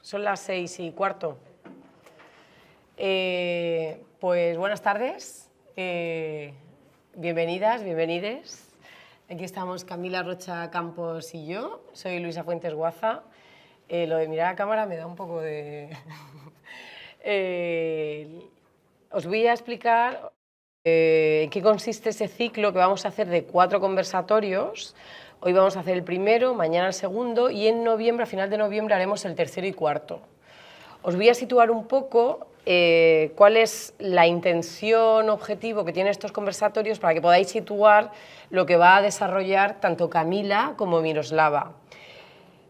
Son las 6:15. Pues buenas tardes, bienvenidas, bienvenides. Aquí estamos Camila Rocha Campos y yo. Soy Luisa Fuentes Guaza. Lo de mirar a cámara me da un poco de... Os voy a explicar en qué consiste ese ciclo que vamos a hacer de 4 conversatorios. Hoy vamos a hacer el primero, mañana el segundo y en noviembre, a final de noviembre, haremos el tercero y cuarto. Os voy a situar un poco cuál es la intención, objetivo que tienen estos conversatorios para que podáis situar lo que va a desarrollar tanto Camila como Miroslava.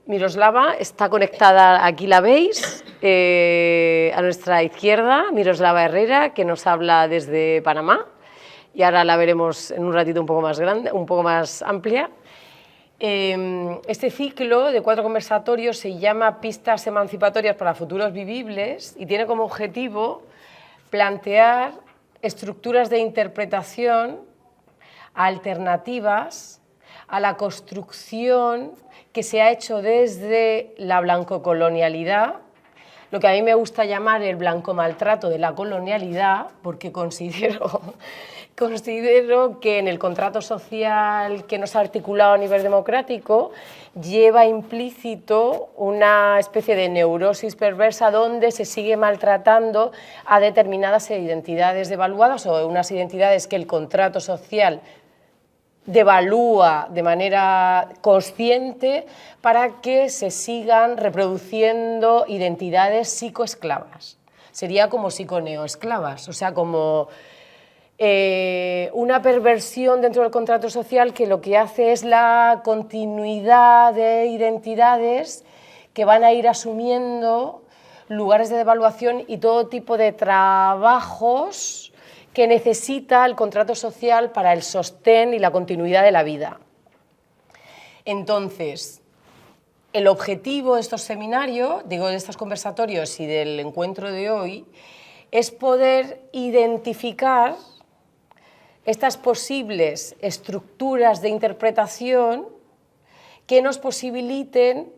Miroslava está conectada, aquí la veis, a nuestra izquierda, Miroslava Herrera, que nos habla desde Panamá, y ahora la veremos en un ratito un poco más grande, un poco más amplia. Este ciclo de 4 conversatorios se llama Pistas emancipatorias para futuros vivibles y tiene como objetivo plantear estructuras de interpretación alternativas a la construcción que se ha hecho desde la blancocolonialidad, lo que a mí me gusta llamar el blanco maltrato de la colonialidad, porque considero que en el contrato social que nos ha articulado a nivel democrático lleva implícito una especie de neurosis perversa donde se sigue maltratando a determinadas identidades devaluadas o unas identidades que el contrato social devalúa de manera consciente para que se sigan reproduciendo identidades psicoesclavas. Sería como psiconeoesclavas, o sea, como una perversión dentro del contrato social que lo que hace es la continuidad de identidades que van a ir asumiendo lugares de devaluación y todo tipo de trabajos que necesita el contrato social para el sostén y la continuidad de la vida. Entonces, el objetivo de estos seminarios, digo, de estos conversatorios y del encuentro de hoy, es poder identificar estas posibles estructuras de interpretación que nos posibiliten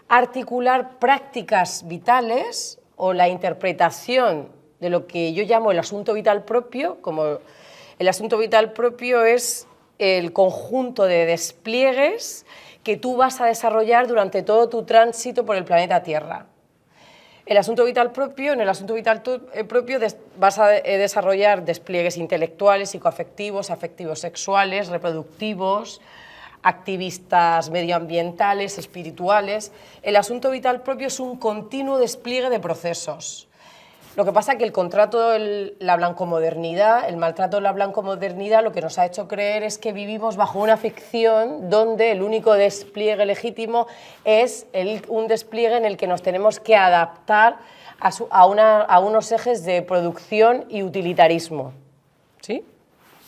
articular prácticas vitales o la interpretación de lo que yo llamo el asunto vital propio, como el asunto vital propio es el conjunto de despliegues que tú vas a desarrollar durante todo tu tránsito por el planeta Tierra. El asunto vital propio, en el asunto vital propio vas a desarrollar despliegues intelectuales, psicoafectivos, afectivos sexuales, reproductivos, activistas medioambientales, espirituales. El asunto vital propio es un continuo despliegue de procesos. Lo que pasa es que el contrato de la blancomodernidad, el maltrato de la blancomodernidad, lo que nos ha hecho creer es que vivimos bajo una ficción donde el único despliegue legítimo es un despliegue en el que nos tenemos que adaptar a unos ejes de producción y utilitarismo. ¿Sí?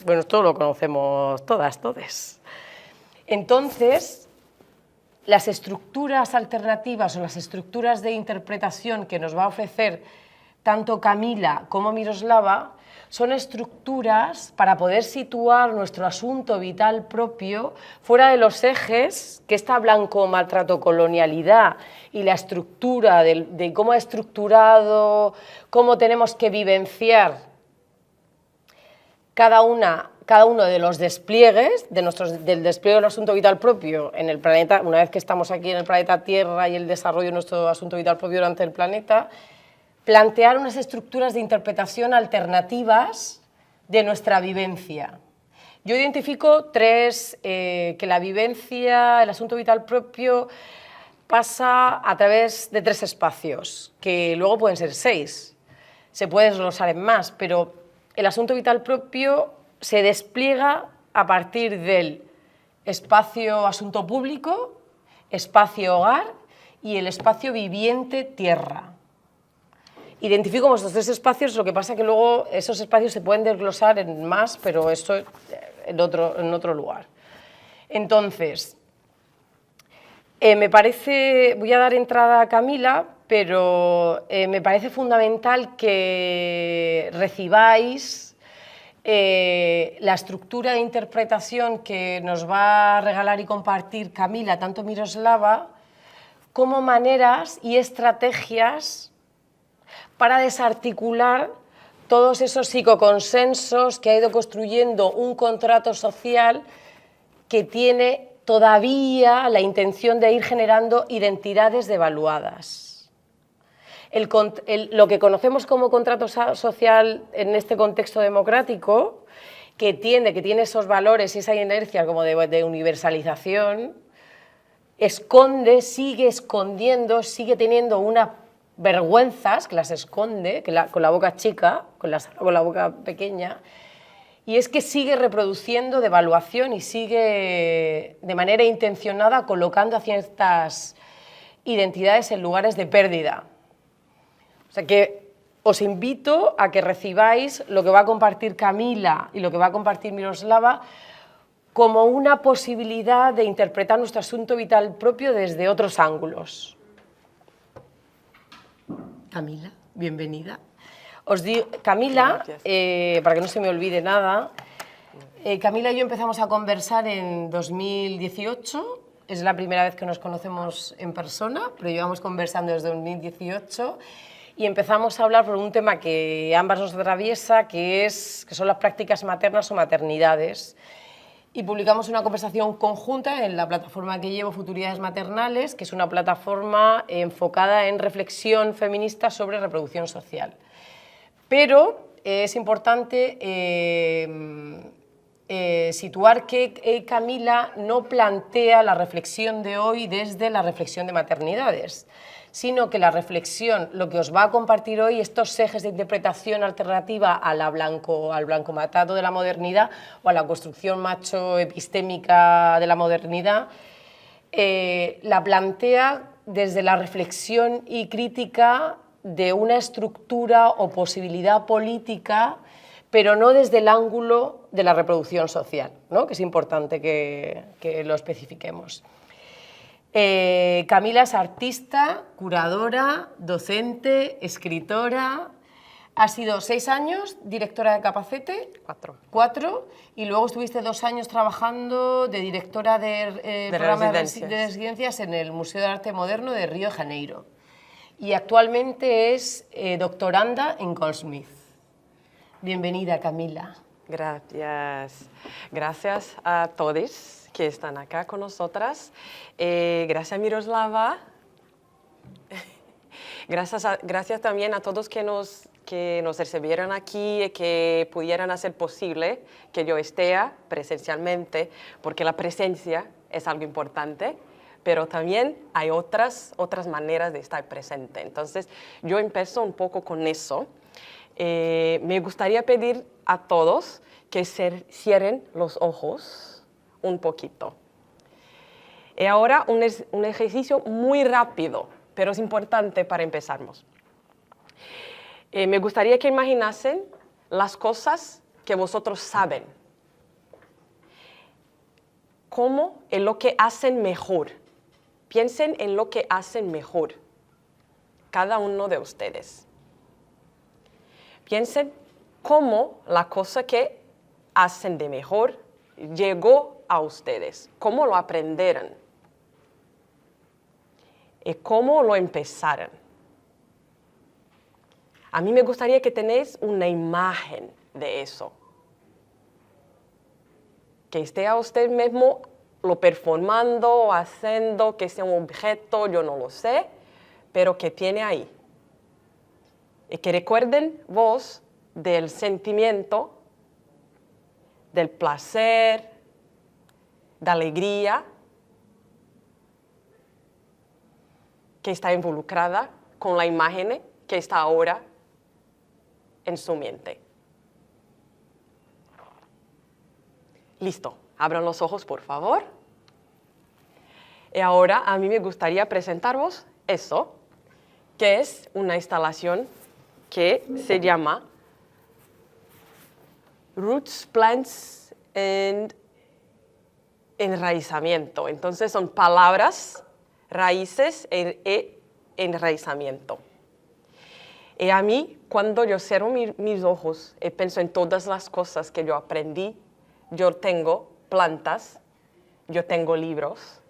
Bueno, esto lo conocemos todas, todes. Entonces, las estructuras alternativas o las estructuras de interpretación que nos va a ofrecer tanto Camila como Miroslava son estructuras para poder situar nuestro asunto vital propio fuera de los ejes que esta blanco-maltrato-colonialidad y la estructura de cómo ha estructurado, cómo tenemos que vivenciar cada uno de los despliegues, del despliegue del asunto vital propio en el planeta, una vez que estamos aquí en el planeta Tierra y el desarrollo de nuestro asunto vital propio durante el planeta, plantear unas estructuras de interpretación alternativas de nuestra vivencia. Yo identifico 3, que la vivencia, el asunto vital propio, pasa a través de 3 espacios, que luego pueden ser 6, se puede desglosar en más, pero el asunto vital propio se despliega a partir del espacio asunto público, espacio hogar y el espacio viviente tierra. Identifico como estos 3 espacios, lo que pasa es que luego esos espacios se pueden desglosar en más, pero eso en otro lugar. Entonces, voy a dar entrada a Camila, pero me parece fundamental que recibáis la estructura de interpretación que nos va a regalar y compartir Camila, tanto Miroslava como maneras y estrategias para desarticular todos esos psicoconsensos que ha ido construyendo un contrato social que tiene todavía la intención de ir generando identidades devaluadas. Lo que conocemos como contrato social en este contexto democrático, que tiene esos valores y esa inercia como de universalización, sigue escondiendo, sigue teniendo unas vergüenzas que las esconde, con la boca chica, con la boca pequeña, y es que sigue reproduciendo devaluación y sigue de manera intencionada colocando a ciertas identidades en lugares de pérdida. O sea que os invito a que recibáis lo que va a compartir Camila y lo que va a compartir Miroslava como una posibilidad de interpretar nuestro asunto vital propio desde otros ángulos. Camila, bienvenida. Os digo, Camila, para que no se me olvide nada, Camila y yo empezamos a conversar en 2018, es la primera vez que nos conocemos en persona, pero llevamos conversando desde 2018 y empezamos a hablar por un tema que ambas nos atraviesa, que son las prácticas maternas o maternidades. Y publicamos una conversación conjunta en la plataforma que llevo, Futuridades Maternales, que es una plataforma enfocada en reflexión feminista sobre reproducción social. Pero es importante situar que Camila no plantea la reflexión de hoy desde la reflexión de maternidades, sino que la reflexión, lo que os va a compartir hoy, estos ejes de interpretación alternativa al blancomatado de la modernidad o a la construcción macho-epistémica de la modernidad, la plantea desde la reflexión y crítica de una estructura o posibilidad política, pero no desde el ángulo de la reproducción social, ¿no? Que es importante que lo especifiquemos. Camila es artista, curadora, docente, escritora. Ha sido 6 años directora de Capacete. 4. Y luego estuviste 2 años trabajando de directora de programa de residencias en el Museo de Arte Moderno de Río de Janeiro. Y actualmente es doctoranda en Goldsmith. Bienvenida, Camila. Gracias. Gracias a todos que están acá con nosotras. Gracias, Miroslava. Gracias también a todos que nos recibieron aquí y que pudieran hacer posible que yo esté presencialmente, porque la presencia es algo importante, pero también hay otras maneras de estar presente. Entonces, yo empiezo un poco con eso. Me gustaría pedir a todos que cierren los ojos un poquito. Y ahora un ejercicio muy rápido, pero es importante para empezarnos. Me gustaría que imaginasen las cosas que vosotros saben. ¿Cómo? En lo que hacen mejor. Piensen en lo que hacen mejor, cada uno de ustedes. Piensen cómo la cosa que hacen de mejor llegó a ustedes, cómo lo aprendieron y cómo lo empezaron. A mí me gustaría que tenéis una imagen de eso, que esté a usted mismo lo performando, haciendo, que sea un objeto, yo no lo sé, pero que tiene ahí. Y que recuerden vos del sentimiento, del placer, de alegría que está involucrada con la imagen que está ahora en su mente. Listo, abran los ojos, por favor. Y ahora a mí me gustaría presentaros eso, que es una instalación que se llama Roots, Plants and Enraizamiento. Entonces son palabras, raíces e enraizamiento. Y a mí, cuando yo cierro mis ojos y pienso en todas las cosas que yo aprendí, yo tengo plantas, yo tengo libros,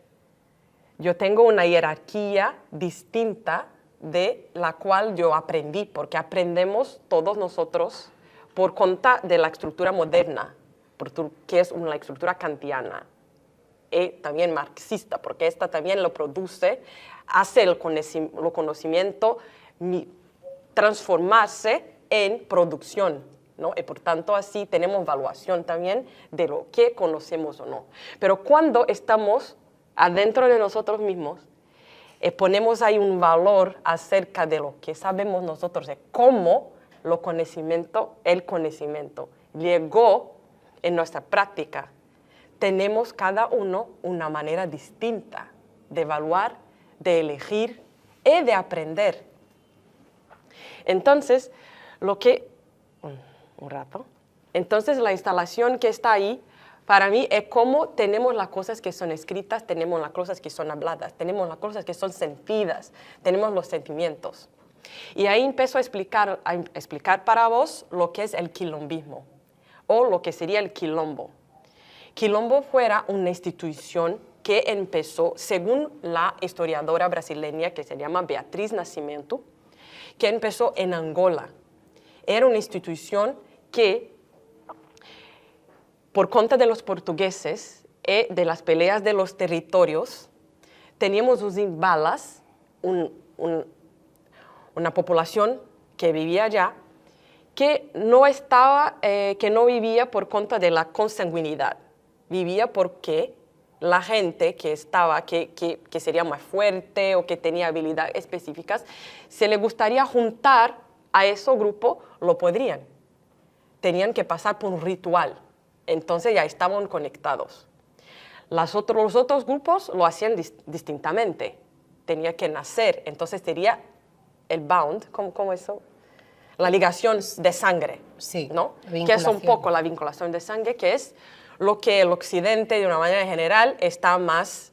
yo tengo una jerarquía distinta de la cual yo aprendí, porque aprendemos todos nosotros por cuenta de la estructura moderna, que es la estructura kantiana, y también marxista, porque esta también lo produce, hace el conocimiento transformarse en producción, ¿no? Y por tanto así tenemos evaluación también de lo que conocemos o no. Pero cuando estamos adentro de nosotros mismos, ponemos ahí un valor acerca de lo que sabemos nosotros, de cómo el conocimiento llegó en nuestra práctica. Tenemos cada uno una manera distinta de evaluar, de elegir y de aprender. Entonces, Entonces, la instalación que está ahí, para mí, es cómo tenemos las cosas que son escritas, tenemos las cosas que son habladas, tenemos las cosas que son sentidas, tenemos los sentimientos. Y ahí empiezo a explicar para vos lo que es el quilombismo, o lo que sería el quilombo. Quilombo fuera una institución que empezó, según la historiadora brasileña que se llama Beatriz Nascimento, que empezó en Angola. Era una institución que, por cuenta de los portugueses y de las peleas de los territorios, teníamos los imbalas, una población que vivía allá, que no vivía por cuenta de la consanguinidad, vivía porque la gente que sería más fuerte o que tenía habilidades específicas, se le gustaría juntar a ese grupo, lo podrían. Tenían que pasar por un ritual, entonces ya estaban conectados. Los otros grupos lo hacían distintamente, tenía que nacer, entonces sería el bound, ¿cómo eso? La ligación de sangre, sí, ¿no? Que es un poco la vinculación de sangre, que es lo que el occidente, de una manera general, está más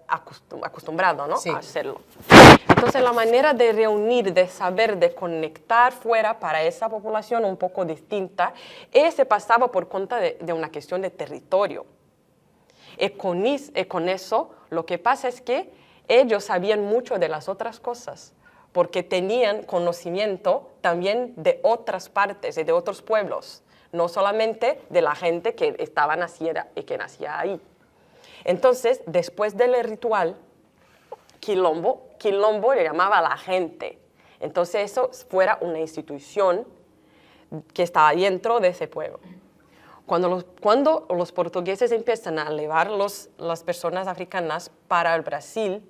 acostumbrado, ¿no? Sí. A hacerlo. Entonces, la manera de reunir, de saber, de conectar fuera para esa población un poco distinta, se pasaba por cuenta de una cuestión de territorio. Y con eso, lo que pasa es que ellos sabían mucho de las otras cosas, porque tenían conocimiento también de otras partes y de otros pueblos, no solamente de la gente que estaba nacida y que nacía ahí. Entonces, después del ritual, quilombo le llamaba a la gente. Entonces, eso fuera una institución que estaba dentro de ese pueblo. Cuando los portugueses empiezan a llevar las personas africanas para el Brasil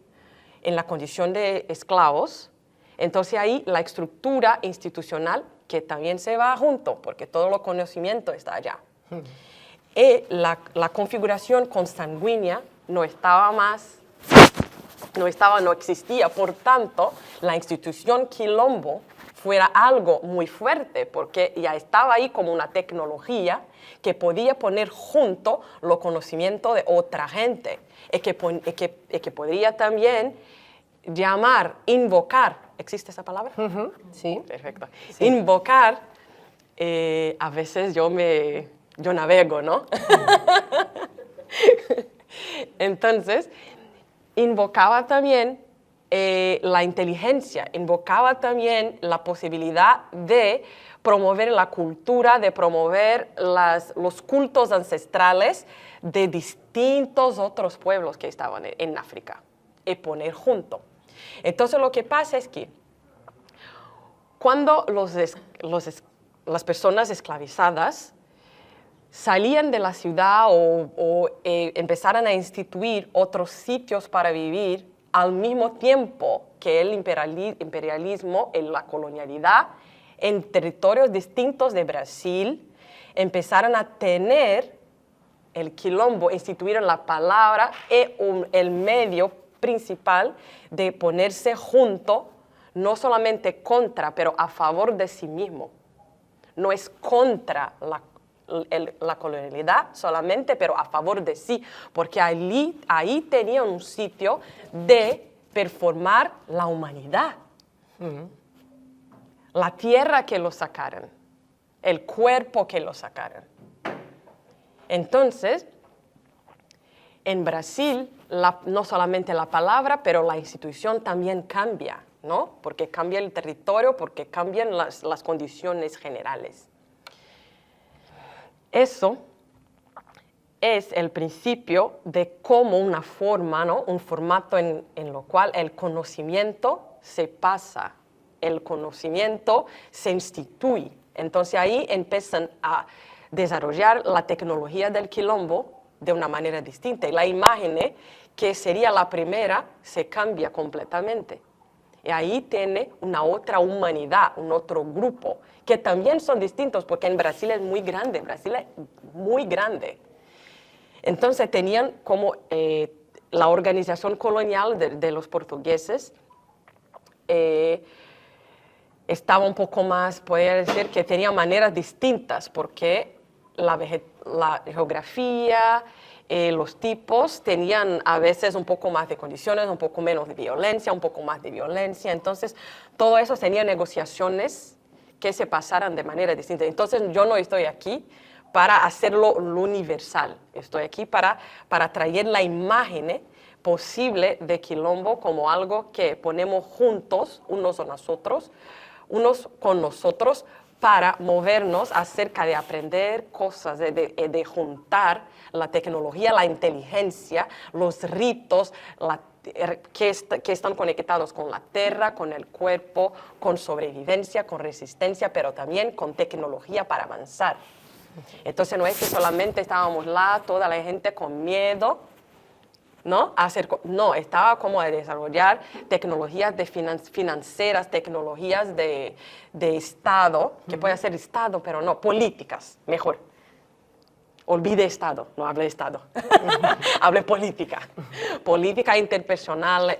en la condición de esclavos, entonces ahí la estructura institucional que también se va junto, porque todo el conocimiento está allá. Y la configuración consanguínea no existía, por tanto, la institución quilombo fuera algo muy fuerte, porque ya estaba ahí como una tecnología que podía poner junto los conocimientos de otra gente, y que podría también invocar, ¿existe esa palabra? Sí. Perfecto. Sí. Invocar, a veces yo navego, ¿no? Entonces, invocaba también la inteligencia, invocaba también la posibilidad de promover la cultura, de promover los cultos ancestrales de distintos otros pueblos que estaban en África, y poner junto. Entonces, lo que pasa es que cuando las personas esclavizadas salían de la ciudad o empezaran a instituir otros sitios para vivir al mismo tiempo que el imperialismo y la colonialidad en territorios distintos de Brasil, empezaron a tener el quilombo, instituyeron la palabra y el medio principal de ponerse junto, no solamente contra, pero a favor de sí mismo. No es contra la colonialidad solamente, pero a favor de sí, porque ahí tenían un sitio de performar la humanidad. La tierra que lo sacaran, el cuerpo que lo sacaran. Entonces, en Brasil, no solamente la palabra, pero la institución también cambia, ¿no? Porque cambia el territorio, porque cambian las condiciones generales. Eso es el principio de cómo una forma, ¿no? Un formato en lo cual el conocimiento se pasa, el conocimiento se instituye. Entonces ahí empiezan a desarrollar la tecnología del quilombo de una manera distinta. Y la imagen, que sería la primera, se cambia completamente. Y ahí tiene una otra humanidad, un otro grupo, que también son distintos, porque en Brasil es muy grande, Brasil es muy grande. Entonces tenían como la organización colonial de los portugueses, estaba un poco más, podría decir que tenía maneras distintas, porque la geografía, los tipos tenían a veces un poco más de condiciones, un poco menos de violencia, un poco más de violencia. Entonces, todo eso tenía negociaciones que se pasaran de manera distinta. Entonces, yo no estoy aquí para hacerlo lo universal. Estoy aquí para traer la imagen posible de quilombo como algo que ponemos juntos, unos con nosotros, para movernos acerca de aprender cosas, de juntar la tecnología, la inteligencia, los ritos, que están conectados con la tierra, con el cuerpo, con sobrevivencia, con resistencia, pero también con tecnología para avanzar. Entonces no es que solamente estábamos toda la gente con miedo, ¿no? No, estaba como de desarrollar tecnologías financieras, tecnologías de Estado, que puede ser Estado, pero no, políticas, mejor. Olvide Estado, no hable de Estado, hable política. Política interpersonal,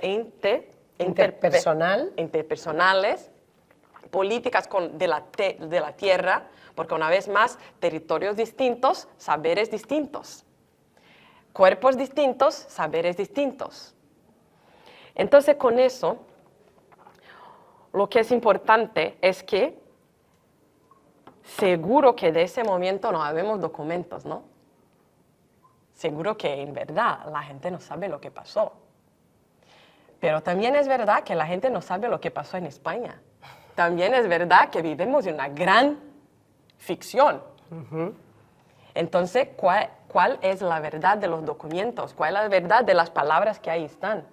interpersonales, políticas de la tierra, porque una vez más, territorios distintos, saberes distintos. Cuerpos distintos, saberes distintos. Entonces, con eso, lo que es importante es que seguro que de ese momento no habemos documentos, ¿no? Seguro que en verdad la gente no sabe lo que pasó. Pero también es verdad que la gente no sabe lo que pasó en España. También es verdad que vivimos en una gran ficción. Entonces, ¿cuál es la verdad de los documentos? ¿Cuál es la verdad de las palabras que ahí están?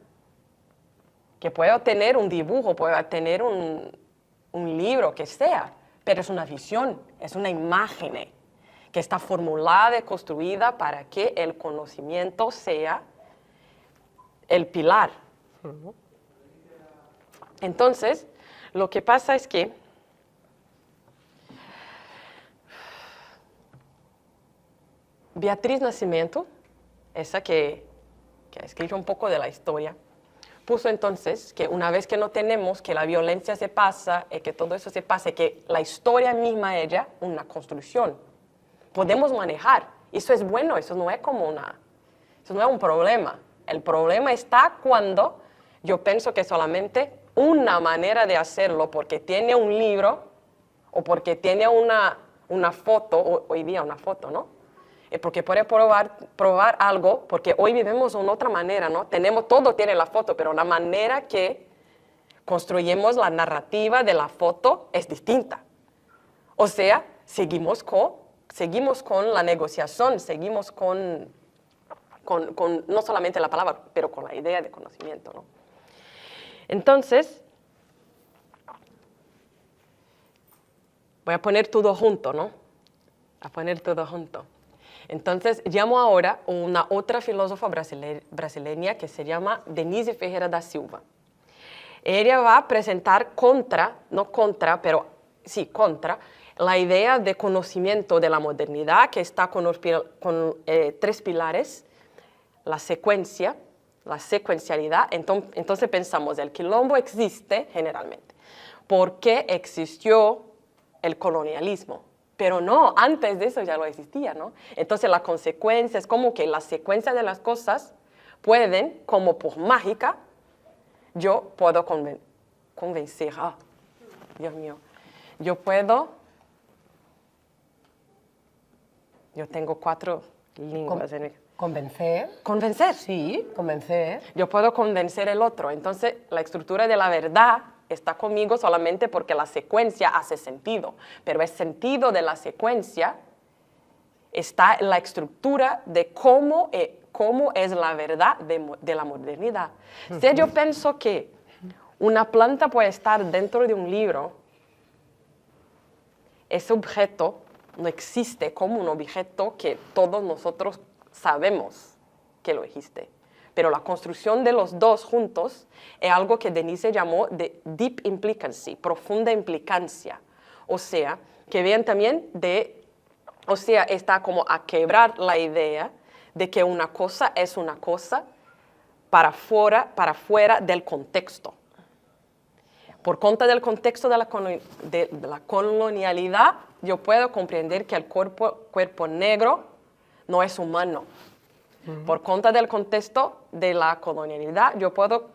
Que puedo tener un dibujo, puedo tener un libro, que sea, pero es una visión, es una imagen que está formulada y construida para que el conocimiento sea el pilar. Entonces, lo que pasa es que Beatriz Nascimento, esa que ha escrito un poco de la historia, puso entonces que una vez que no tenemos, que la violencia se pasa, y que todo eso se pasa, y que la historia misma es ya una construcción. Podemos manejar. Eso es bueno, eso no es eso no es un problema. El problema está cuando yo pienso que solamente una manera de hacerlo, porque tiene un libro, o porque tiene una foto, hoy día una foto, ¿no? Porque puede probar algo, porque hoy vivimos en otra manera, ¿no? Todo tiene la foto, pero la manera que construimos la narrativa de la foto es distinta. O sea, seguimos con la negociación, seguimos con no solamente la palabra, pero con la idea de conocimiento, ¿no? Entonces, voy a poner todo junto, ¿no? A poner todo junto. Entonces, llamo ahora a una otra filósofa brasileña que se llama Denise Ferreira da Silva. Ella va a presentar contra la idea de conocimiento de la modernidad, que está con tres pilares: la secuencia, la secuencialidad. Entonces pensamos, el quilombo existe generalmente porque existió el colonialismo. Pero no, antes de eso ya lo existía, ¿no? Entonces la consecuencia es como que la secuencia de las cosas pueden, como por mágica, yo puedo convencer, Dios mío, yo tengo 4 lenguas. Convencer. Convencer. Sí, convencer. Yo puedo convencer al otro. Entonces, la estructura de la verdad está conmigo solamente porque la secuencia hace sentido. Pero el sentido de la secuencia está en la estructura de cómo es la verdad de la modernidad. Si yo pienso que una planta puede estar dentro de un libro, ese objeto no existe como un objeto que todos nosotros sabemos que lo existe. Pero la construcción de los dos juntos es algo que Denise llamó de deep implicancy, profunda implicancia. O sea, que vean también está como a quebrar la idea de que una cosa es una cosa para fuera del contexto. Por cuenta del contexto de la colonialidad, yo puedo comprender que el cuerpo negro no es humano. Por cuenta del contexto de la colonialidad, yo puedo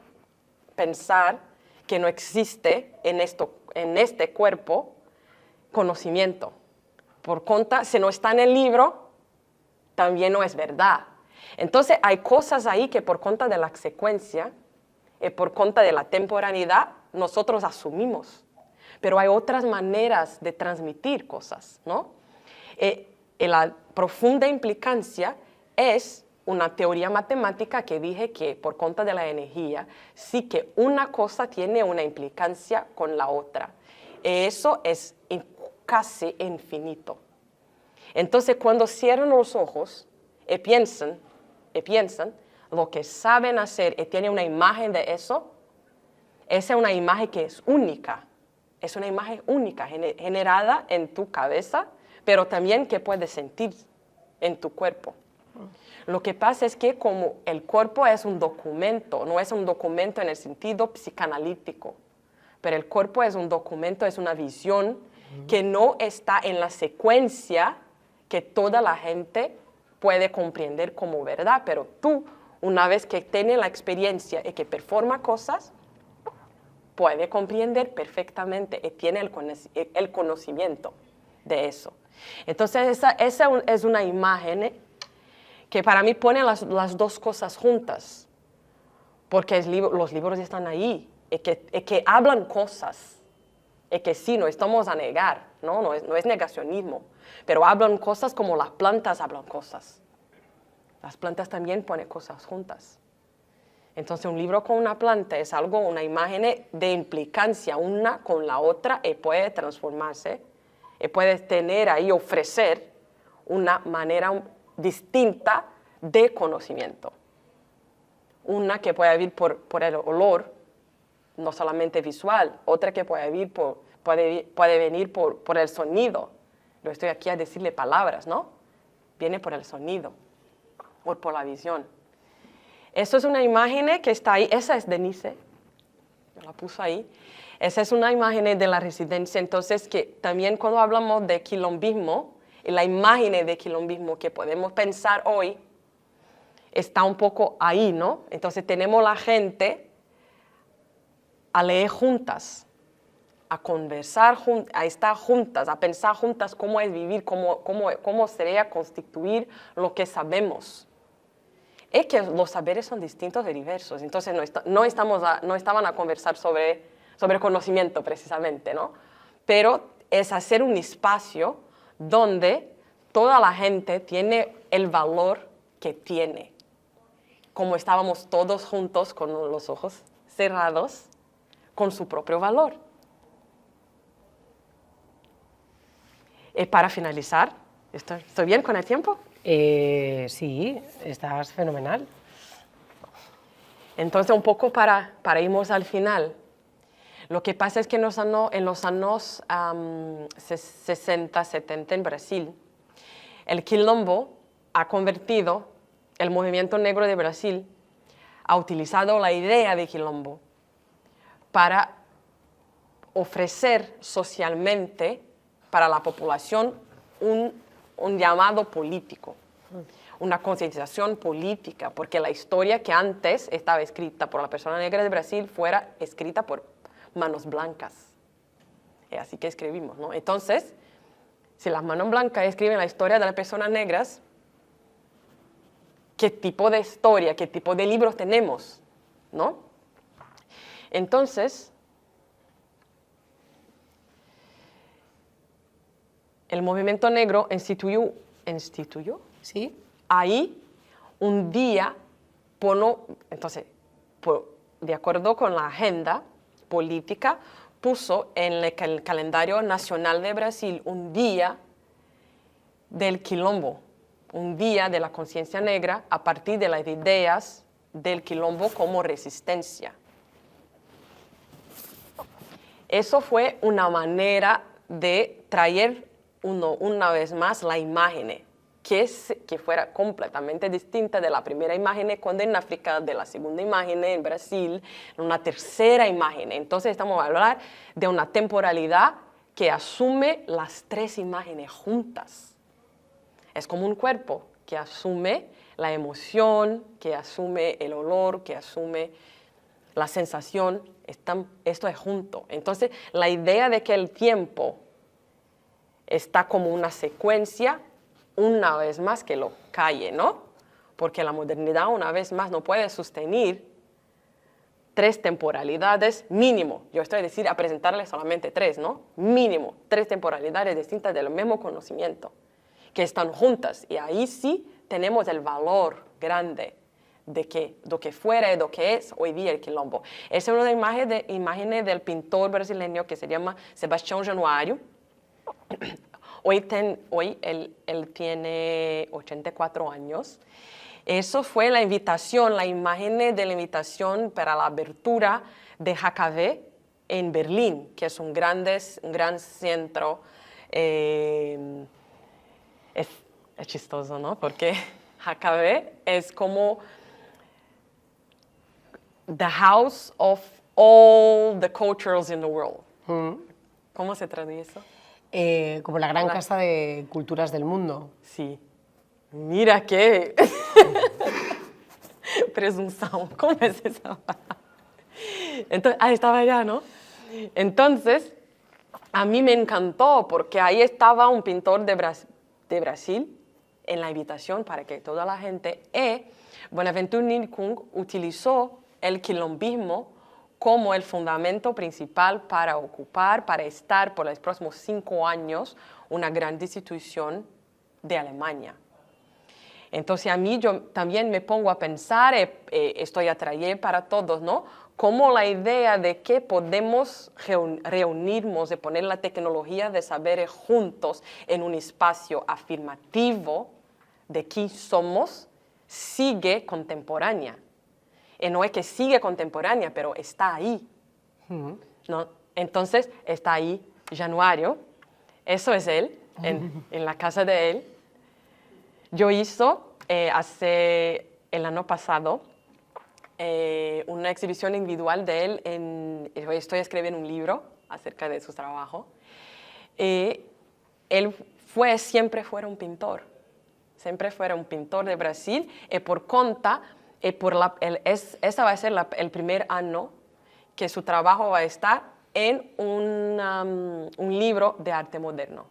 pensar que no existe en este cuerpo conocimiento. Por cuenta, si no está en el libro, también no es verdad. Entonces, hay cosas ahí que por cuenta de la secuencia y por cuenta de la temporalidad, nosotros asumimos. Pero hay otras maneras de transmitir cosas, ¿no? La profunda implicancia es una teoría matemática que dije que por cuenta de la energía, sí que una cosa tiene una implicancia con la otra. Eso es casi infinito. Entonces, cuando cierran los ojos y piensan lo que saben hacer y tienen una imagen de eso, esa es una imagen que es única. Es una imagen única, generada en tu cabeza, pero también que puedes sentir en tu cuerpo. Lo que pasa es que como el cuerpo es un documento, no es un documento en el sentido psicanalítico, pero el cuerpo es un documento, es una visión que no está en la secuencia que toda la gente puede comprender como verdad, pero tú, una vez que tienes la experiencia y que performa cosas, puede comprender perfectamente y tiene el conocimiento de eso. Entonces, esa es una imagen que para mí pone las dos cosas juntas, porque los libros están ahí y que hablan cosas, y que sí, no estamos a negar, no es negacionismo, pero hablan cosas como las plantas hablan cosas. Las plantas también ponen cosas juntas. Entonces, un libro con una planta es una imagen de implicancia una con la otra y puede transformarse, y puede tener ahí, ofrecer una manera distinta de conocimiento. Una que puede venir por el olor, no solamente visual, otra que puede venir por el sonido. Yo estoy aquí a decirle palabras, ¿no? Viene por el sonido o por la visión. Eso es una imagen que está ahí. Esa es Denise. Yo la puse ahí. Esa es una imagen de la residencia. Entonces, que también cuando hablamos de quilombismo, y la imagen de quilombismo que podemos pensar hoy, está un poco ahí, ¿no? Entonces, tenemos la gente a leer juntas, a conversar, a estar juntas, a pensar juntas cómo es vivir, cómo sería constituir lo que sabemos. Es que los saberes son distintos y diversos, entonces no estaban a conversar sobre conocimiento precisamente, ¿no? Pero es hacer un espacio donde toda la gente tiene el valor que tiene. Como estábamos todos juntos con los ojos cerrados, con su propio valor. Y para finalizar, ¿estoy bien con el tiempo? Sí, estás fenomenal. Entonces, un poco para irnos al final. Lo que pasa es que en los años 60, 70 en Brasil, el quilombo ha convertido el movimiento negro de Brasil, ha utilizado la idea de quilombo para ofrecer socialmente para la población un llamado político, una concientización política, porque la historia que antes estaba escrita por la persona negra de Brasil fuera escrita por manos blancas. Y así que escribimos, ¿no? Entonces, si las manos blancas escriben la historia de las personas negras, qué tipo de historia, qué tipo de libros tenemos, ¿no? Entonces, el movimiento negro instituyó ¿Sí? ahí un día, entonces, de acuerdo con la agenda política, puso en el calendario nacional de Brasil un día del quilombo, un día de la conciencia negra a partir de las ideas del quilombo como resistencia. Eso fue una manera de traer una vez más la imagen, que fuera completamente distinta de la primera imagen cuando en África, de la segunda imagen en Brasil, una tercera imagen. Entonces estamos a hablar de una temporalidad que asume las tres imágenes juntas. Es como un cuerpo que asume la emoción, que asume el olor, que asume la sensación. Esto es junto. Entonces, la idea de que el tiempo está como una secuencia, una vez más que lo calle, ¿no? Porque la modernidad, una vez más, no puede sostener tres temporalidades mínimo. Yo estoy a presentarles solamente tres, ¿no? Mínimo, tres temporalidades distintas del mismo conocimiento, que están juntas. Y ahí sí tenemos el valor grande de lo que fuera y lo que es hoy día el quilombo. Esa es una imagen del pintor brasileño que se llama Sebastião Januário. Hoy él tiene 84 años. Eso fue la imagen de la invitación para la apertura de HKW en Berlín, que es un gran centro. Es chistoso, ¿no? Porque HKW es como the house of all the cultures in the world. ¿Cómo se traduce eso? Como la gran casa de culturas del mundo. Sí. Mira qué presunción. ¿Cómo es esa? Entonces, estaba allá, ¿no? Entonces, a mí me encantó porque ahí estaba un pintor de Brasil en la invitación para que toda la gente... Bonaventure Nilkung utilizó el quilombismo como el fundamento principal para estar por los próximos 5 años una gran institución de Alemania. Entonces a mí yo también me pongo a pensar, estoy atraída para todos, ¿no? Como la idea de que podemos reunirnos, de poner la tecnología de saberes juntos en un espacio afirmativo de quién somos, sigue contemporánea. Y no es que sigue contemporánea, pero está ahí. ¿No? Entonces, está ahí Januário. Eso es él, en la casa de él. Yo hice el año pasado una exhibición individual de él. Estoy escribiendo un libro acerca de su trabajo. Él siempre fue un pintor. Siempre fue un pintor de Brasil. Y por cuenta... ese va a ser el primer año que su trabajo va a estar en un libro de arte moderno.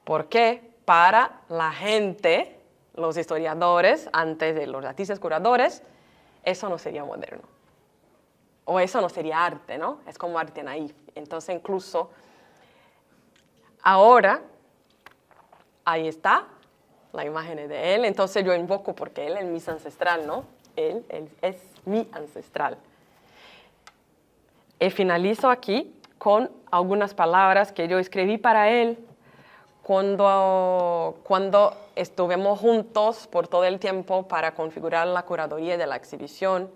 ¿Por qué? Para la gente, los historiadores, antes de los artistas curadores, eso no sería moderno. O eso no sería arte, ¿no? Es como arte naif. Entonces, incluso ahora, ahí está la imagen de él, entonces yo invoco porque él es mi ancestral, ¿no? Él es mi ancestral. Y finalizo aquí con algunas palabras que yo escribí para él cuando estuvimos juntos por todo el tiempo para configurar la curaduría de la exhibición,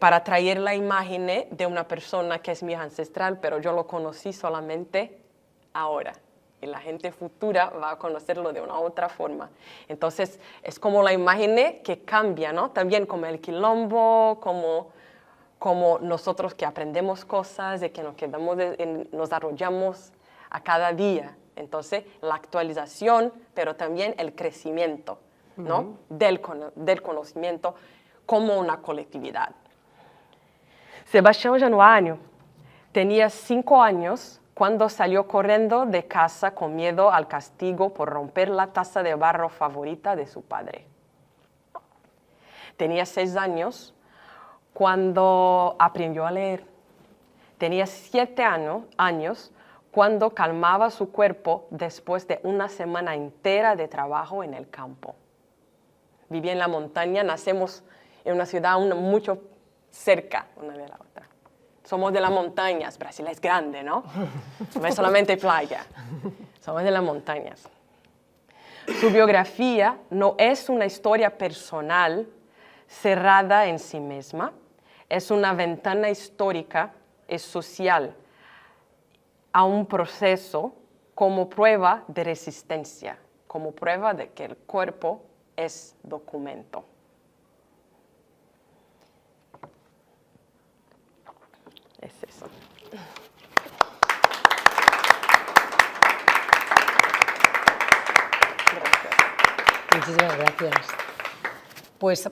para traer la imagen de una persona que es mi ancestral, pero yo lo conocí solamente ahora. Y la gente futura va a conocerlo de una otra forma. Entonces, es como la imagen que cambia, ¿no? También como el quilombo, como nosotros que aprendemos cosas, de que nos arrollamos a cada día. Entonces, la actualización, pero también el crecimiento, ¿no? Del conocimiento como una colectividad. Sebastião Januário tenía 5 años cuando salió corriendo de casa con miedo al castigo por romper la taza de barro favorita de su padre. Tenía 6 años cuando aprendió a leer. Tenía 7 años cuando calmaba su cuerpo después de una semana entera de trabajo en el campo. Vivía en la montaña, nacemos en una ciudad mucho cerca una de la otra. Somos de las montañas, Brasil es grande, ¿no? No es solamente playa, somos de las montañas. Su biografía no es una historia personal cerrada en sí misma, es una ventana histórica y social a un proceso como prueba de resistencia, como prueba de que el cuerpo es documento. Es eso. Gracias. Muchísimas gracias. Pues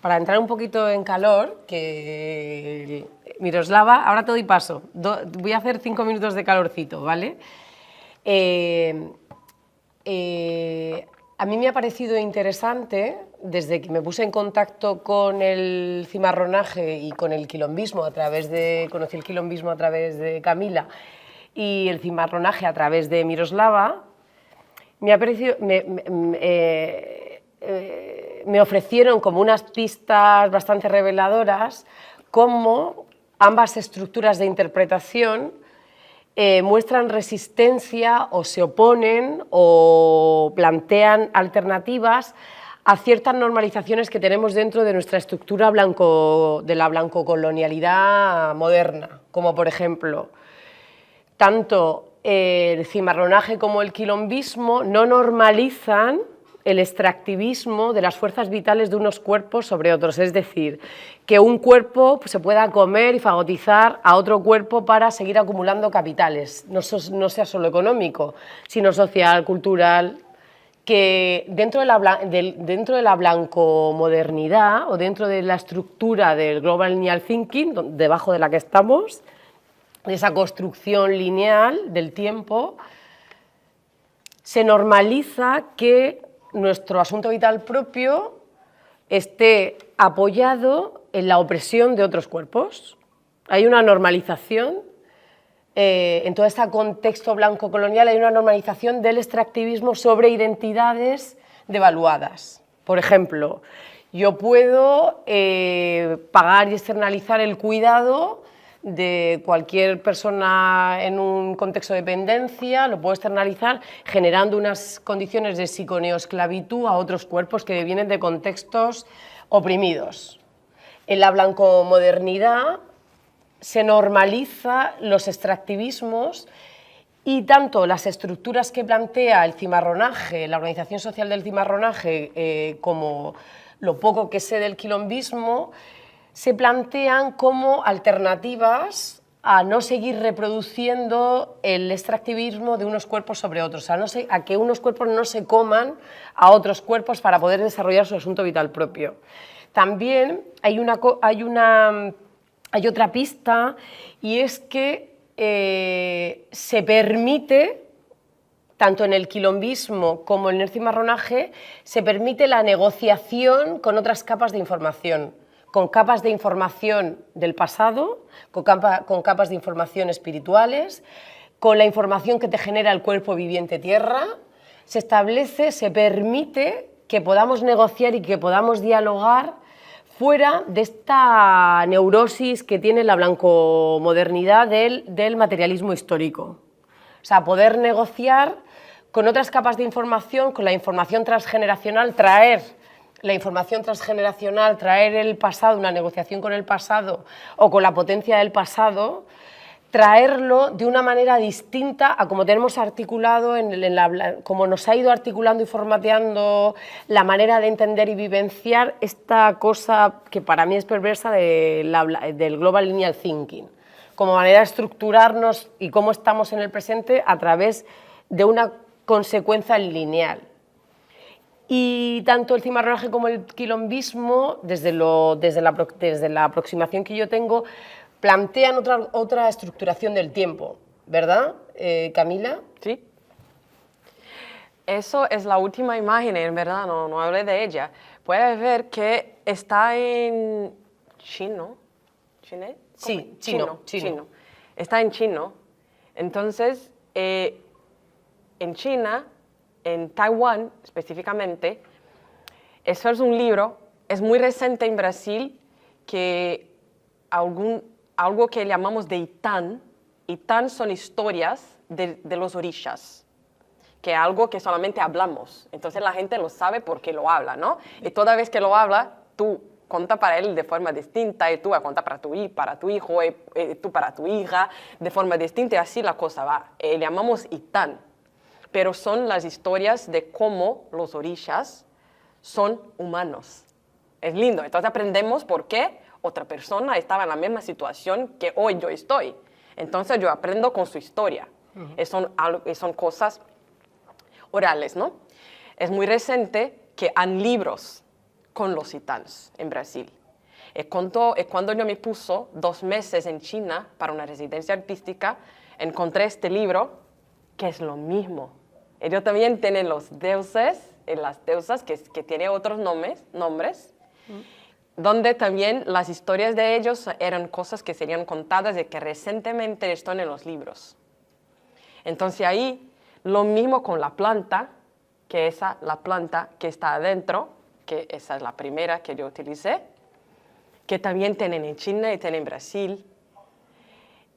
para entrar un poquito en calor, que Miroslava, ahora te doy paso. Voy a hacer 5 minutos de calorcito, ¿vale? A mí me ha parecido interesante, desde que me puse en contacto con el cimarronaje y con el quilombismo, conocí el quilombismo a través de Camila y el cimarronaje a través de Miroslava, me ofrecieron como unas pistas bastante reveladoras cómo ambas estructuras de interpretación muestran resistencia o se oponen o plantean alternativas a ciertas normalizaciones que tenemos dentro de nuestra estructura de la blancocolonialidad moderna, como por ejemplo, tanto el cimarronaje como el quilombismo no normalizan el extractivismo de las fuerzas vitales de unos cuerpos sobre otros, es decir, que un cuerpo se pueda comer y fagotizar a otro cuerpo para seguir acumulando capitales, no sea solo económico, sino social, cultural, que dentro de la blancomodernidad o dentro de la estructura del Global Lineal Thinking, debajo de la que estamos, de esa construcción lineal del tiempo, se normaliza que nuestro asunto vital propio esté apoyado en la opresión de otros cuerpos. Hay una normalización, en todo este contexto blanco colonial, hay una normalización del extractivismo sobre identidades devaluadas. Por ejemplo, yo puedo pagar y externalizar el cuidado de cualquier persona en un contexto de dependencia, lo puedo externalizar generando unas condiciones de psiconeosclavitud a otros cuerpos que vienen de contextos oprimidos. En la blancomodernidad se normaliza los extractivismos y tanto las estructuras que plantea el cimarronaje, la organización social del cimarronaje, como lo poco que sé del quilombismo, se plantean como alternativas a no seguir reproduciendo el extractivismo de unos cuerpos sobre otros, a que unos cuerpos no se coman a otros cuerpos para poder desarrollar su asunto vital propio. También hay otra pista, y es que se permite, tanto en el quilombismo como en el cimarronaje, se permite la negociación con otras capas de información, con capas de información del pasado, con capas de información espirituales, con la información que te genera el cuerpo viviente tierra. Se establece, se permite que podamos negociar y que podamos dialogar fuera de esta neurosis que tiene la blancomodernidad del materialismo histórico. O sea, poder negociar con otras capas de información, con la información transgeneracional, traer la información transgeneracional, traer el pasado, una negociación con el pasado o con la potencia del pasado, traerlo de una manera distinta a como tenemos articulado, como nos ha ido articulando y formateando la manera de entender y vivenciar esta cosa que para mí es perversa del Global Lineal Thinking, como manera de estructurarnos y cómo estamos en el presente a través de una consecuencia lineal. Y tanto el cimarronaje como el quilombismo, desde la aproximación que yo tengo, plantean otra estructuración del tiempo, ¿verdad, Camila? Sí. Eso es la última imagen, en verdad, no hablé de ella, puedes ver que está en chino. ¿Chine? Sí, ¿Cómo? chino. Está en chino. Entonces, en China, en Taiwán específicamente, eso es un libro, es muy reciente en Brasil, que algo que llamamos de Itán. Itán son historias de los orishas, que es algo que solamente hablamos. Entonces la gente lo sabe porque lo habla, ¿no? Y toda vez que lo habla, tú cuenta para él de forma distinta, y tú vas a contar para tu hijo, y tú para tu hija, de forma distinta, y así la cosa va. Le llamamos Itán, pero son las historias de cómo los orishas son humanos. Es lindo. Entonces aprendemos por qué otra persona estaba en la misma situación que hoy yo estoy. Entonces yo aprendo con su historia. Son cosas orales, ¿no? Es muy reciente que han libros con los itáns en Brasil. Cuando yo me puso 2 meses en China para una residencia artística, encontré este libro que es lo mismo. Ellos también tienen los dioses y las deusas que tienen otros nombres, donde también las historias de ellos eran cosas que serían contadas y que recientemente están en los libros. Entonces ahí, lo mismo con la planta, que la planta que está adentro, que esa es la primera que yo utilicé, que también tienen en China y tienen en Brasil.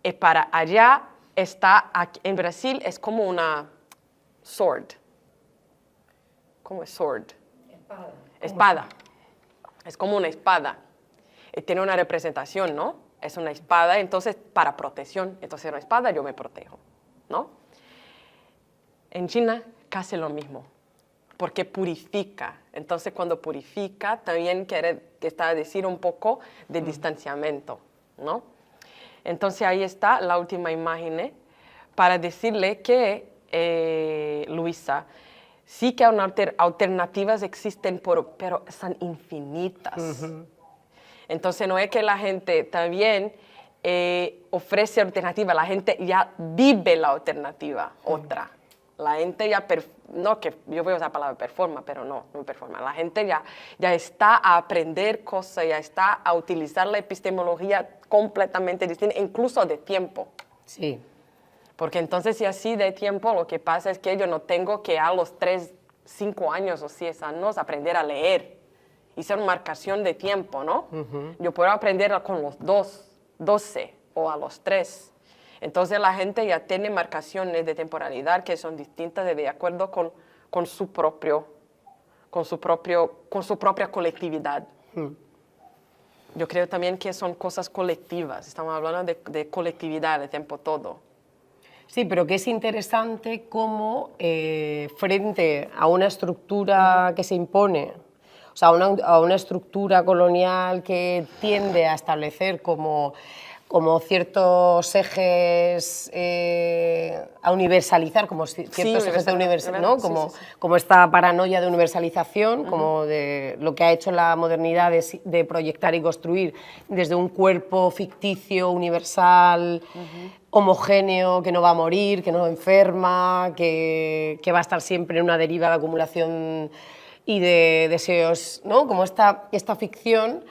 Y para allá está, en Brasil es como una sword. ¿Cómo es sword? Espada. Es como una espada. Y tiene una representación, ¿no? Es una espada, entonces, para protección. Entonces, una espada yo me protejo, ¿no? En China, casi lo mismo, porque purifica. Entonces, cuando purifica, también está decir un poco de distanciamiento, ¿no? Entonces, ahí está la última imagen, para decirle que, Luisa, sí que alternativas existen, pero son infinitas. Entonces, no es que la gente también ofrece alternativa, la gente ya vive la alternativa, otra. La gente ya, no que yo voy a usar la palabra performa, pero no performa. La gente ya está a aprender cosas, ya está a utilizar la epistemología completamente distinta, incluso de tiempo. Sí. Porque entonces, si así de tiempo, lo que pasa es que yo no tengo que a los 3, 5 años o 6 años aprender a leer y hacer marcación de tiempo, ¿no? Yo puedo aprender con los 12 o a los 3. Entonces, la gente ya tiene marcaciones de temporalidad que son distintas de acuerdo con su propia colectividad. Yo creo también que son cosas colectivas. Estamos hablando de colectividad el tiempo todo. Sí, pero que es interesante cómo frente a una estructura que se impone, o sea, a una estructura colonial que tiende a establecer como ciertos ejes, a universalizar, como ciertos ejes de universalización, ¿no? Como esta paranoia de universalización, como de lo que ha hecho la modernidad de proyectar y construir desde un cuerpo ficticio, universal, homogéneo, que no va a morir, que no enferma, que va a estar siempre en una deriva de acumulación y de deseos, ¿no? Como esta ficción.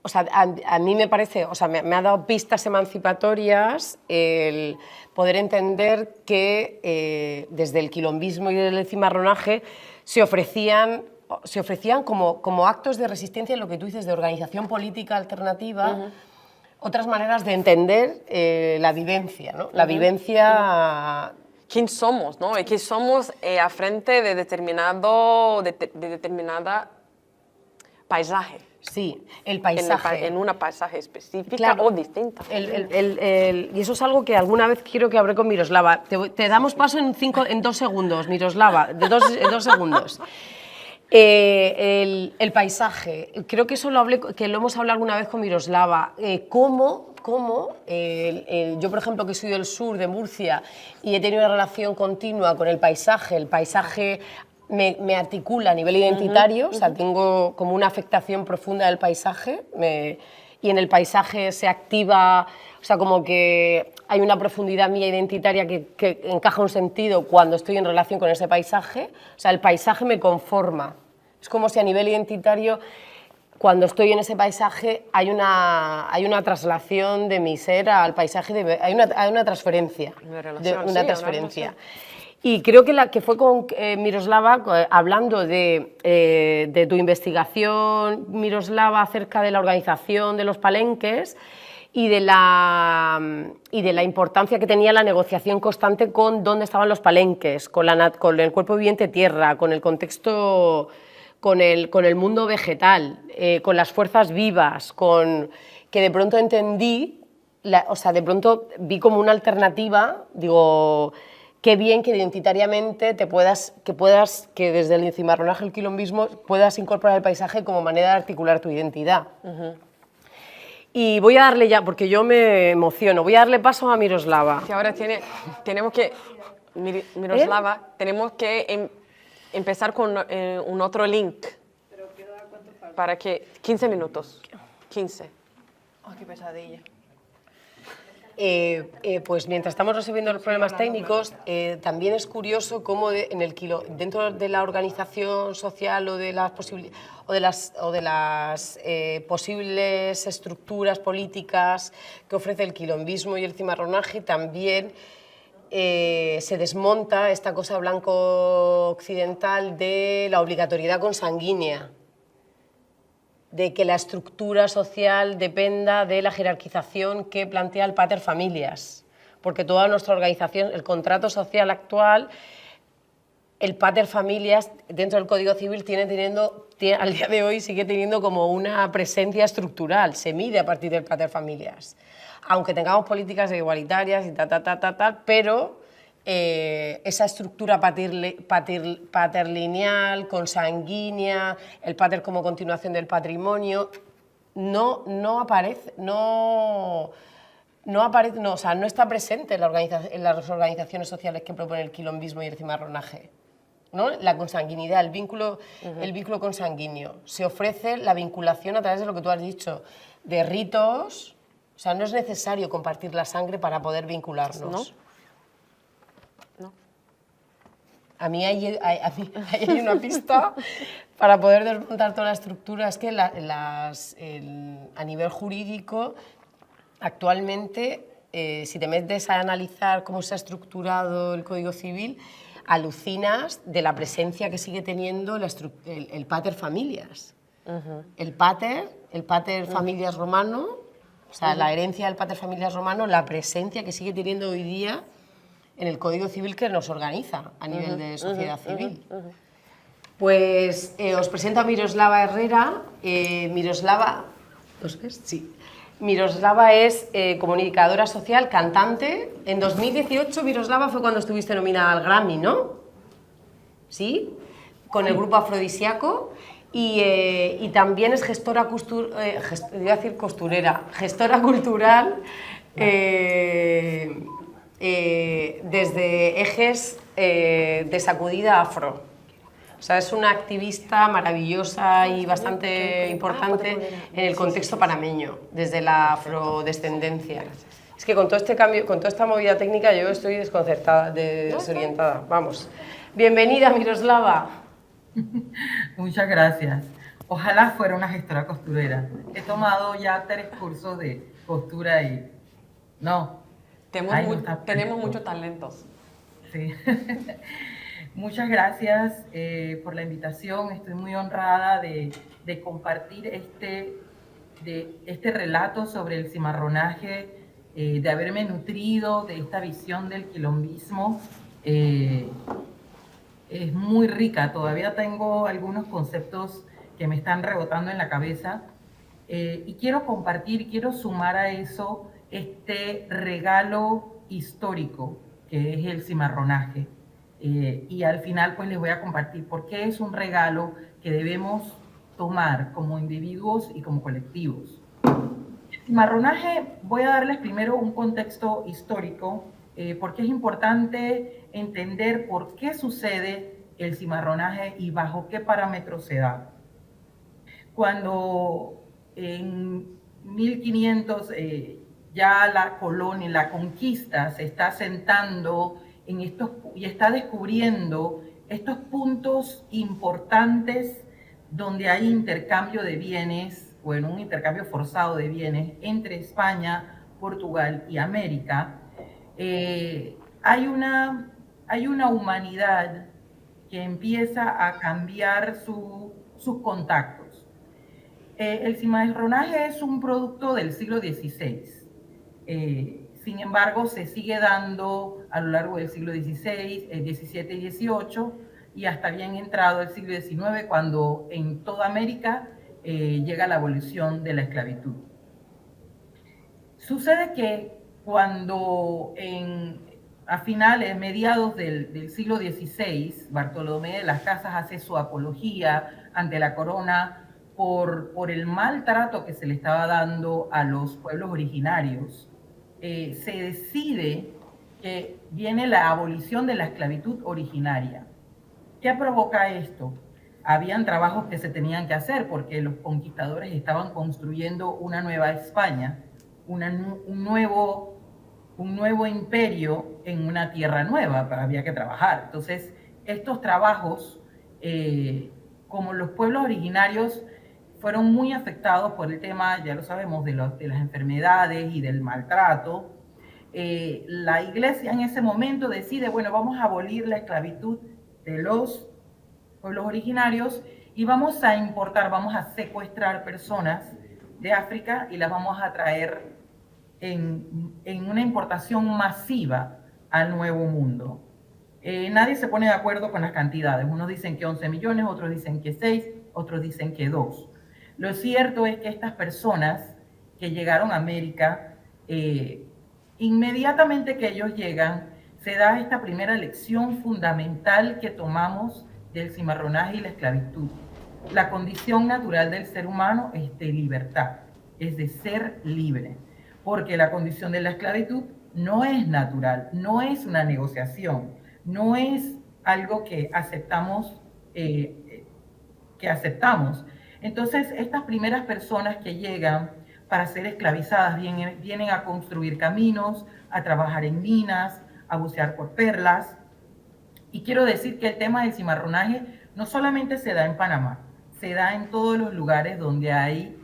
O sea, a mí me parece, o sea, me ha dado pistas emancipatorias el poder entender que desde el quilombismo y del cimarronaje se ofrecían como actos de resistencia, en lo que tú dices, de organización política alternativa, otras maneras de entender la vivencia, ¿no? La vivencia... ¿Quién somos, no? Y que somos a frente de determinada paisaje. Sí, el paisaje. En una paisaje específica, claro, o distinta. Y eso es algo que alguna vez quiero que hablé con Miroslava. Te damos paso en 2 segundos, Miroslava, en 2 segundos. El paisaje, creo que eso lo hemos hablado alguna vez con Miroslava. Yo, por ejemplo, que soy del sur, de Murcia, y he tenido una relación continua con el paisaje me articula a nivel identitario, o sea, tengo como una afectación profunda del paisaje y en el paisaje se activa, o sea, como que hay una profundidad mía identitaria que encaja un sentido cuando estoy en relación con ese paisaje. O sea, el paisaje me conforma. Es como si a nivel identitario, cuando estoy en ese paisaje, hay una traslación de mi ser al paisaje, hay una transferencia. Una relación, sí, Una una transferencia. relación. Y creo que fue con Miroslava, hablando de tu investigación, Miroslava, acerca de la organización de los palenques y de la importancia que tenía la negociación constante con dónde estaban los palenques, con el cuerpo viviente tierra, con el contexto, con el mundo vegetal, con las fuerzas vivas, que de pronto entendí, o sea, de pronto vi como una alternativa, digo, qué bien que identitariamente que desde el cimarronaje, el quilombismo, puedas incorporar el paisaje como manera de articular tu identidad. Y voy a darle ya, porque yo me emociono, voy a darle paso a Miroslava. Que ahora tenemos que, Miroslava, tenemos que empezar con un otro link. Para que, 15 minutos, 15. Oh, qué pesadilla. Pues mientras estamos resolviendo los problemas técnicos, también es curioso cómo dentro de la organización social o de las posibles estructuras políticas que ofrece el quilombismo y el cimarronaje, también se desmonta esta cosa blanco-occidental de la obligatoriedad consanguínea, de que la estructura social dependa de la jerarquización que plantea el pater familias, porque toda nuestra organización, el contrato social actual, el pater familias dentro del Código Civil al día de hoy sigue teniendo como una presencia estructural, se mide a partir del pater familias, aunque tengamos políticas igualitarias y pero esa estructura paterlineal, consanguínea, el pater como continuación del patrimonio, no está presente en las organizaciones sociales que proponen el quilombismo y el cimarronaje, ¿no? La consanguinidad, el vínculo consanguíneo. Se ofrece la vinculación a través de lo que tú has dicho, de ritos. O sea, no es necesario compartir la sangre para poder vincularnos. ¿No? A mí hay una pista para poder desmontar toda la estructura. Es que a nivel jurídico, actualmente, si te metes a analizar cómo se ha estructurado el Código Civil, alucinas de la presencia que sigue teniendo el pater familias. El pater familias romano, o sea, la herencia del pater familias romano, la presencia que sigue teniendo hoy día en el Código Civil que nos organiza a nivel de sociedad civil. Pues os presento a Miroslava Herrera. Miroslava, ¿los ves? Sí. Miroslava es comunicadora social, cantante. En 2018, Miroslava, fue cuando estuviste nominada al Grammy, ¿no? ¿Sí? Con el grupo Afrodisíaco. Y también es gestora cultural desde Ejes de Sacudida Afro. O sea, es una activista maravillosa y bastante importante en el contexto panameño, desde la afrodescendencia. Es que con todo este cambio, con toda esta movida técnica, yo estoy desconcertada, desorientada. Vamos. Bienvenida, Miroslava. Muchas gracias. Ojalá fuera una gestora costurera. He tomado ya 3 cursos de costura y no. Tenemos muchos talentos. Sí. Muchas gracias por la invitación. Estoy muy honrada de compartir este relato sobre el cimarronaje, de haberme nutrido de esta visión del quilombismo. Es muy rica. Todavía tengo algunos conceptos que me están rebotando en la cabeza. Y quiero compartir, quiero sumar a eso este regalo histórico que es el cimarronaje. Y al final pues les voy a compartir por qué es un regalo que debemos tomar como individuos y como colectivos. El cimarronaje, voy a darles primero un contexto histórico, porque es importante entender por qué sucede el cimarronaje y bajo qué parámetros se da. Cuando en 1500 ya la colonia, la conquista se está asentando en estos, y está descubriendo estos puntos importantes donde hay intercambio de bienes, bueno, un intercambio forzado de bienes entre España, Portugal y América. Hay una humanidad que empieza a cambiar sus contactos. El cimarronaje es un producto del siglo XVI. Sin embargo, se sigue dando a lo largo del siglo XVI, XVII y XVIII, y hasta bien entrado el siglo XIX, cuando en toda América llega la abolición de la esclavitud. Sucede que cuando a finales, mediados del siglo XVI, Bartolomé de las Casas hace su apología ante la corona por el maltrato que se le estaba dando a los pueblos originarios, se decide que viene la abolición de la esclavitud originaria. ¿Qué provoca esto? Habían trabajos que se tenían que hacer porque los conquistadores estaban construyendo una nueva España, un nuevo imperio en una tierra nueva, pero había que trabajar. Entonces, estos trabajos, como los pueblos originarios fueron muy afectados por el tema, ya lo sabemos, de las enfermedades y del maltrato, la iglesia en ese momento decide, bueno, vamos a abolir la esclavitud de los pueblos originarios y vamos a importar, vamos a secuestrar personas de África y las vamos a traer en una importación masiva al Nuevo Mundo. Nadie se pone de acuerdo con las cantidades. Unos dicen que 11 millones, otros dicen que 6, otros dicen que 2. Lo cierto es que estas personas que llegaron a América, inmediatamente que ellos llegan, se da esta primera lección fundamental que tomamos del cimarronaje y la esclavitud. La condición natural del ser humano es de libertad, es de ser libre, porque la condición de la esclavitud no es natural, no es una negociación, no es algo que aceptamos. Entonces, estas primeras personas que llegan para ser esclavizadas vienen a construir caminos, a trabajar en minas, a bucear por perlas. Y quiero decir que el tema del cimarronaje no solamente se da en Panamá, se da en todos los lugares donde hay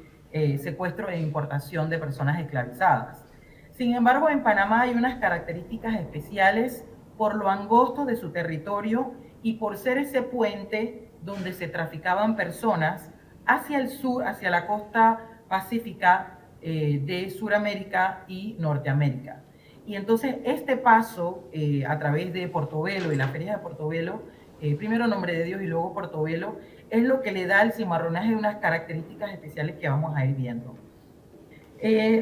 secuestro e importación de personas esclavizadas. Sin embargo, en Panamá hay unas características especiales por lo angosto de su territorio y por ser ese puente donde se traficaban personas hacia el sur, hacia la costa pacífica de Suramérica y Norteamérica. Y entonces este paso a través de Portobelo y la feria de Portobelo, primero Nombre de Dios y luego Portobelo, es lo que le da al cimarronaje unas características especiales que vamos a ir viendo.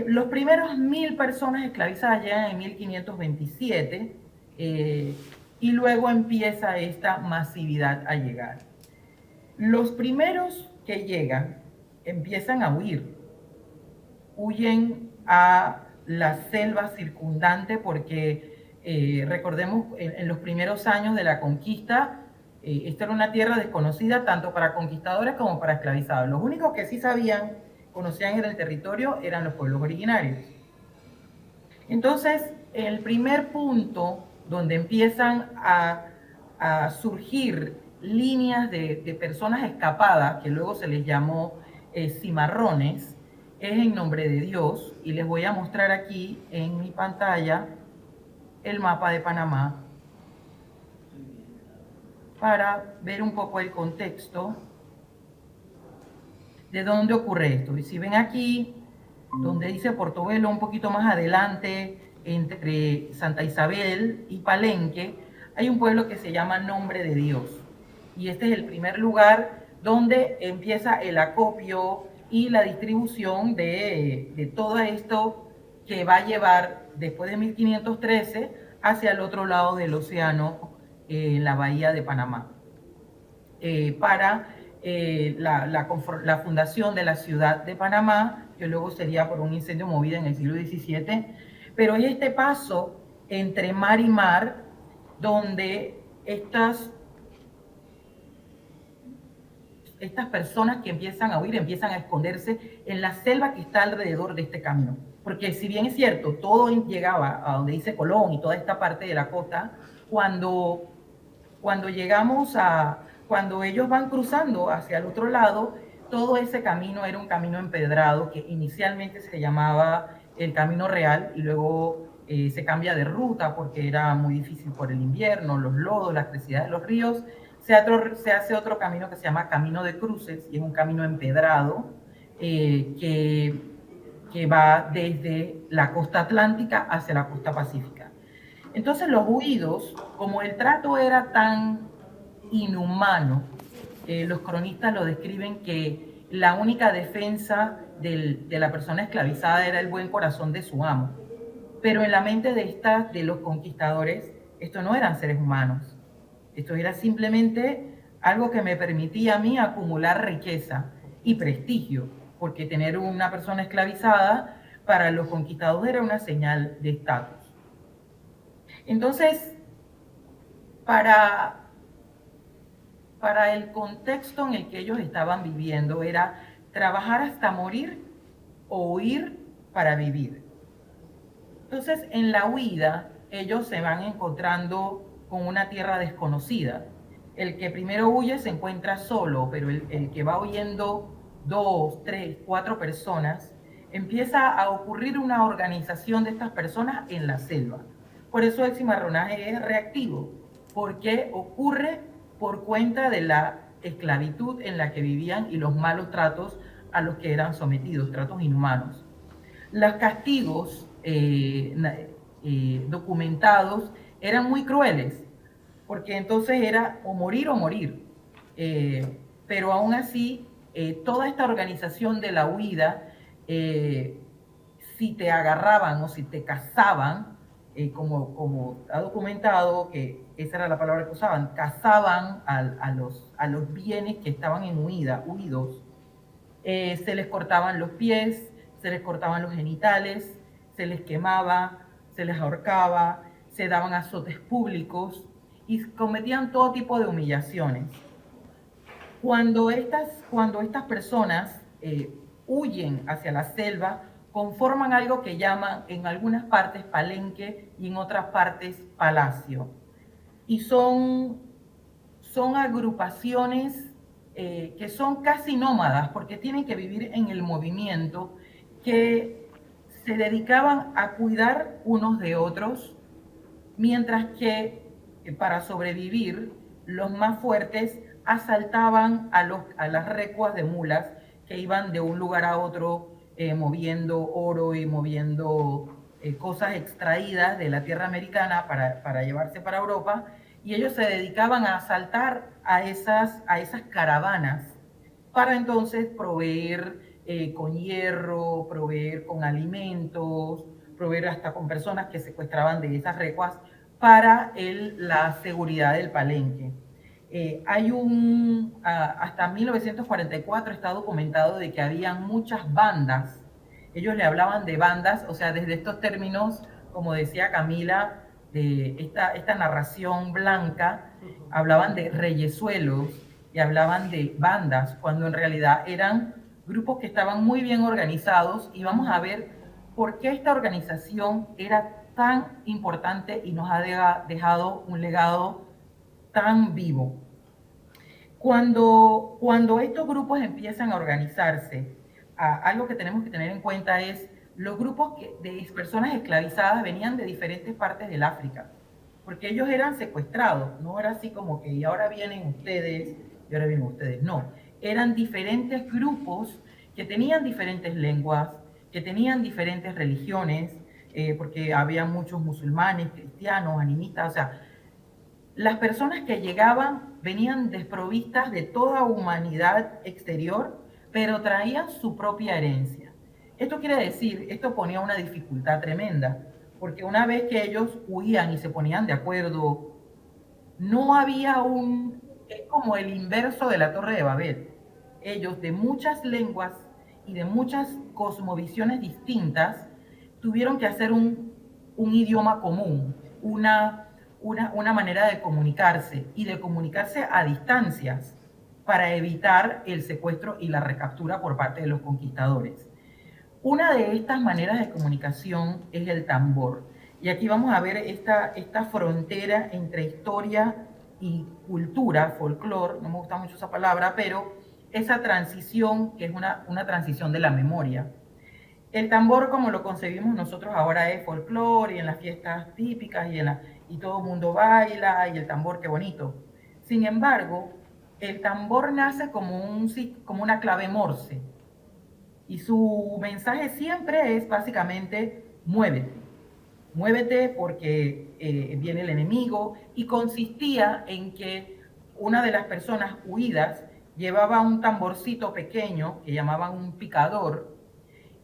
Los primeros 1000 personas esclavizadas llegan en 1527 y luego empieza esta masividad a llegar. Los primeros que llegan empiezan a huyen a la selva circundante porque recordemos en los primeros años de la conquista esta era una tierra desconocida tanto para conquistadores como para esclavizados. Los únicos que sí conocían el territorio eran los pueblos originarios. Entonces, el primer punto donde empiezan a surgir líneas de personas escapadas, que luego se les llamó cimarrones, es en Nombre de Dios, y les voy a mostrar aquí en mi pantalla el mapa de Panamá para ver un poco el contexto de dónde ocurre esto. Y si ven aquí, donde dice Portobelo, un poquito más adelante, entre Santa Isabel y Palenque, hay un pueblo que se llama Nombre de Dios. Y este es el primer lugar donde empieza el acopio y la distribución de todo esto que va a llevar después de 1513 hacia el otro lado del océano, en la bahía de Panamá, para la fundación de la ciudad de Panamá, que luego sería por un incendio movida en el siglo XVII. Pero es este paso entre mar y mar donde estas personas que empiezan a huir, empiezan a esconderse en la selva que está alrededor de este camino. Porque si bien es cierto, todo llegaba a donde dice Colón y toda esta parte de la costa, cuando cuando ellos van cruzando hacia el otro lado, todo ese camino era un camino empedrado que inicialmente se llamaba el Camino Real y luego se cambia de ruta porque era muy difícil por el invierno, los lodos, la crecida de los ríos. Se hace otro camino que se llama Camino de Cruces y es un camino empedrado que va desde la costa atlántica hacia la costa pacífica. Entonces los huidos, como el trato era tan inhumano, los cronistas lo describen que la única defensa de la persona esclavizada era el buen corazón de su amo. Pero en la mente de los conquistadores, esto no eran seres humanos. Esto era simplemente algo que me permitía a mí acumular riqueza y prestigio, porque tener una persona esclavizada para los conquistadores era una señal de estatus. Entonces, para el contexto en el que ellos estaban viviendo era trabajar hasta morir o huir para vivir. Entonces, en la huida, ellos se van encontrando con una tierra desconocida. El que primero huye se encuentra solo, pero el que va huyendo 2, 3, 4 personas, empieza a ocurrir una organización de estas personas en la selva. Por eso el cimarronaje es reactivo, porque ocurre por cuenta de la esclavitud en la que vivían y los malos tratos a los que eran sometidos, tratos inhumanos. Los castigos documentados eran muy crueles, porque entonces era o morir, pero aún así toda esta organización de la huida, si te agarraban o si te cazaban, como ha documentado, que esa era la palabra que usaban, cazaban a los bienes que estaban en huidos, se les cortaban los pies, se les cortaban los genitales, se les quemaba, se les ahorcaba, se daban azotes públicos y cometían todo tipo de humillaciones. Cuando estas personas huyen hacia la selva, conforman algo que llaman en algunas partes palenque y en otras partes palacio. Y son agrupaciones que son casi nómadas porque tienen que vivir en el movimiento, que se dedicaban a cuidar unos de otros, mientras que para sobrevivir los más fuertes asaltaban a las recuas de mulas que iban de un lugar a otro moviendo oro y moviendo cosas extraídas de la tierra americana para llevarse para Europa, y ellos se dedicaban a asaltar a esas caravanas para entonces proveer con hierro, proveer con alimentos, proveer hasta con personas que secuestraban de esas recuas para la seguridad del palenque. Hasta 1944 está documentado de que habían muchas bandas. Ellos le hablaban de bandas, o sea, desde estos términos, como decía Camila, de esta narración blanca, hablaban de reyesuelos y hablaban de bandas, cuando en realidad eran grupos que estaban muy bien organizados, y vamos a ver por qué esta organización era tan importante y nos ha dejado un legado tan vivo. Cuando estos grupos empiezan a organizarse, algo que tenemos que tener en cuenta es los grupos de personas esclavizadas venían de diferentes partes del África, porque ellos eran secuestrados, no era así como que y ahora vienen ustedes, no, eran diferentes grupos que tenían diferentes lenguas, que tenían diferentes religiones, porque había muchos musulmanes, cristianos, animistas, o sea, las personas que llegaban venían desprovistas de toda humanidad exterior, pero traían su propia herencia. Esto quiere decir, esto ponía una dificultad tremenda, porque una vez que ellos huían y se ponían de acuerdo, no había es como el inverso de la Torre de Babel. Ellos de muchas lenguas y de muchas cosmovisiones distintas tuvieron que hacer un idioma común, una manera de comunicarse y de comunicarse a distancias, para evitar el secuestro y la recaptura por parte de los conquistadores. Una de estas maneras de comunicación es el tambor. Y aquí vamos a ver esta frontera entre historia y cultura, folclore, no me gusta mucho esa palabra, pero esa transición que es una transición de la memoria. El tambor, como lo concebimos nosotros ahora, es folclore y en las fiestas típicas y todo el mundo baila y el tambor, qué bonito. Sin embargo, el tambor nace como una clave Morse y su mensaje siempre es básicamente muévete. Muévete porque viene el enemigo, y consistía en que una de las personas huidas llevaba un tamborcito pequeño que llamaban un picador,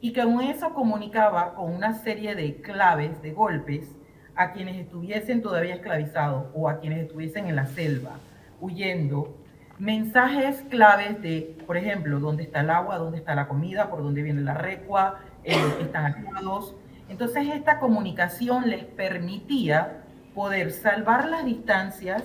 y que con eso comunicaba con una serie de claves, de golpes, a quienes estuviesen todavía esclavizados o a quienes estuviesen en la selva, huyendo. Mensajes claves de, por ejemplo, dónde está el agua, dónde está la comida, por dónde viene la recua, están activados. Entonces esta comunicación les permitía poder salvar las distancias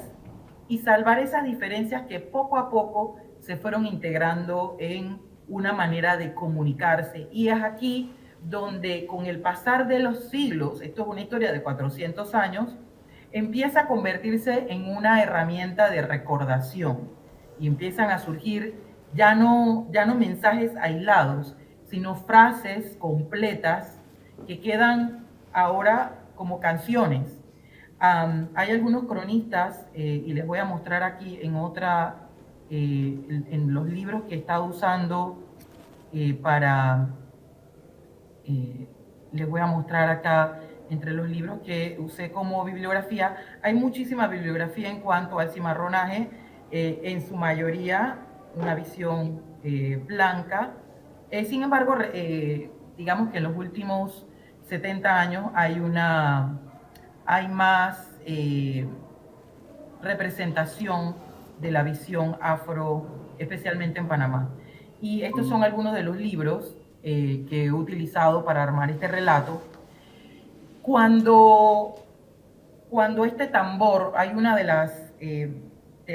y salvar esas diferencias que poco a poco se fueron integrando en una manera de comunicarse. Y es aquí donde con el pasar de los siglos, esto es una historia de 400 años, empieza a convertirse en una herramienta de recordación y empiezan a surgir ya no mensajes aislados, sino frases completas que quedan ahora como canciones. Hay algunos cronistas, y les voy a mostrar aquí en los libros que he estado usando les voy a mostrar acá, entre los libros que usé como bibliografía, hay muchísima bibliografía en cuanto al cimarronaje, en su mayoría una visión blanca. Sin embargo, digamos que en los últimos 70 años hay más representación de la visión afro, especialmente en Panamá. Y estos son algunos de los libros que he utilizado para armar este relato. Cuando este tambor, hay una de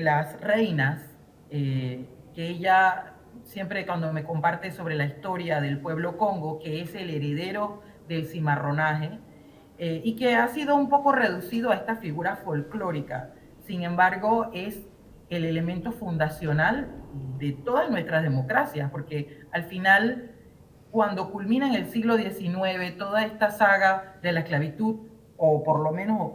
las reinas, que ella siempre cuando me comparte sobre la historia del pueblo Congo, que es el heredero del cimarronaje, y que ha sido un poco reducido a esta figura folclórica. Sin embargo, es el elemento fundacional de todas nuestras democracias, porque al final, cuando culmina en el siglo XIX toda esta saga de la esclavitud, o por lo menos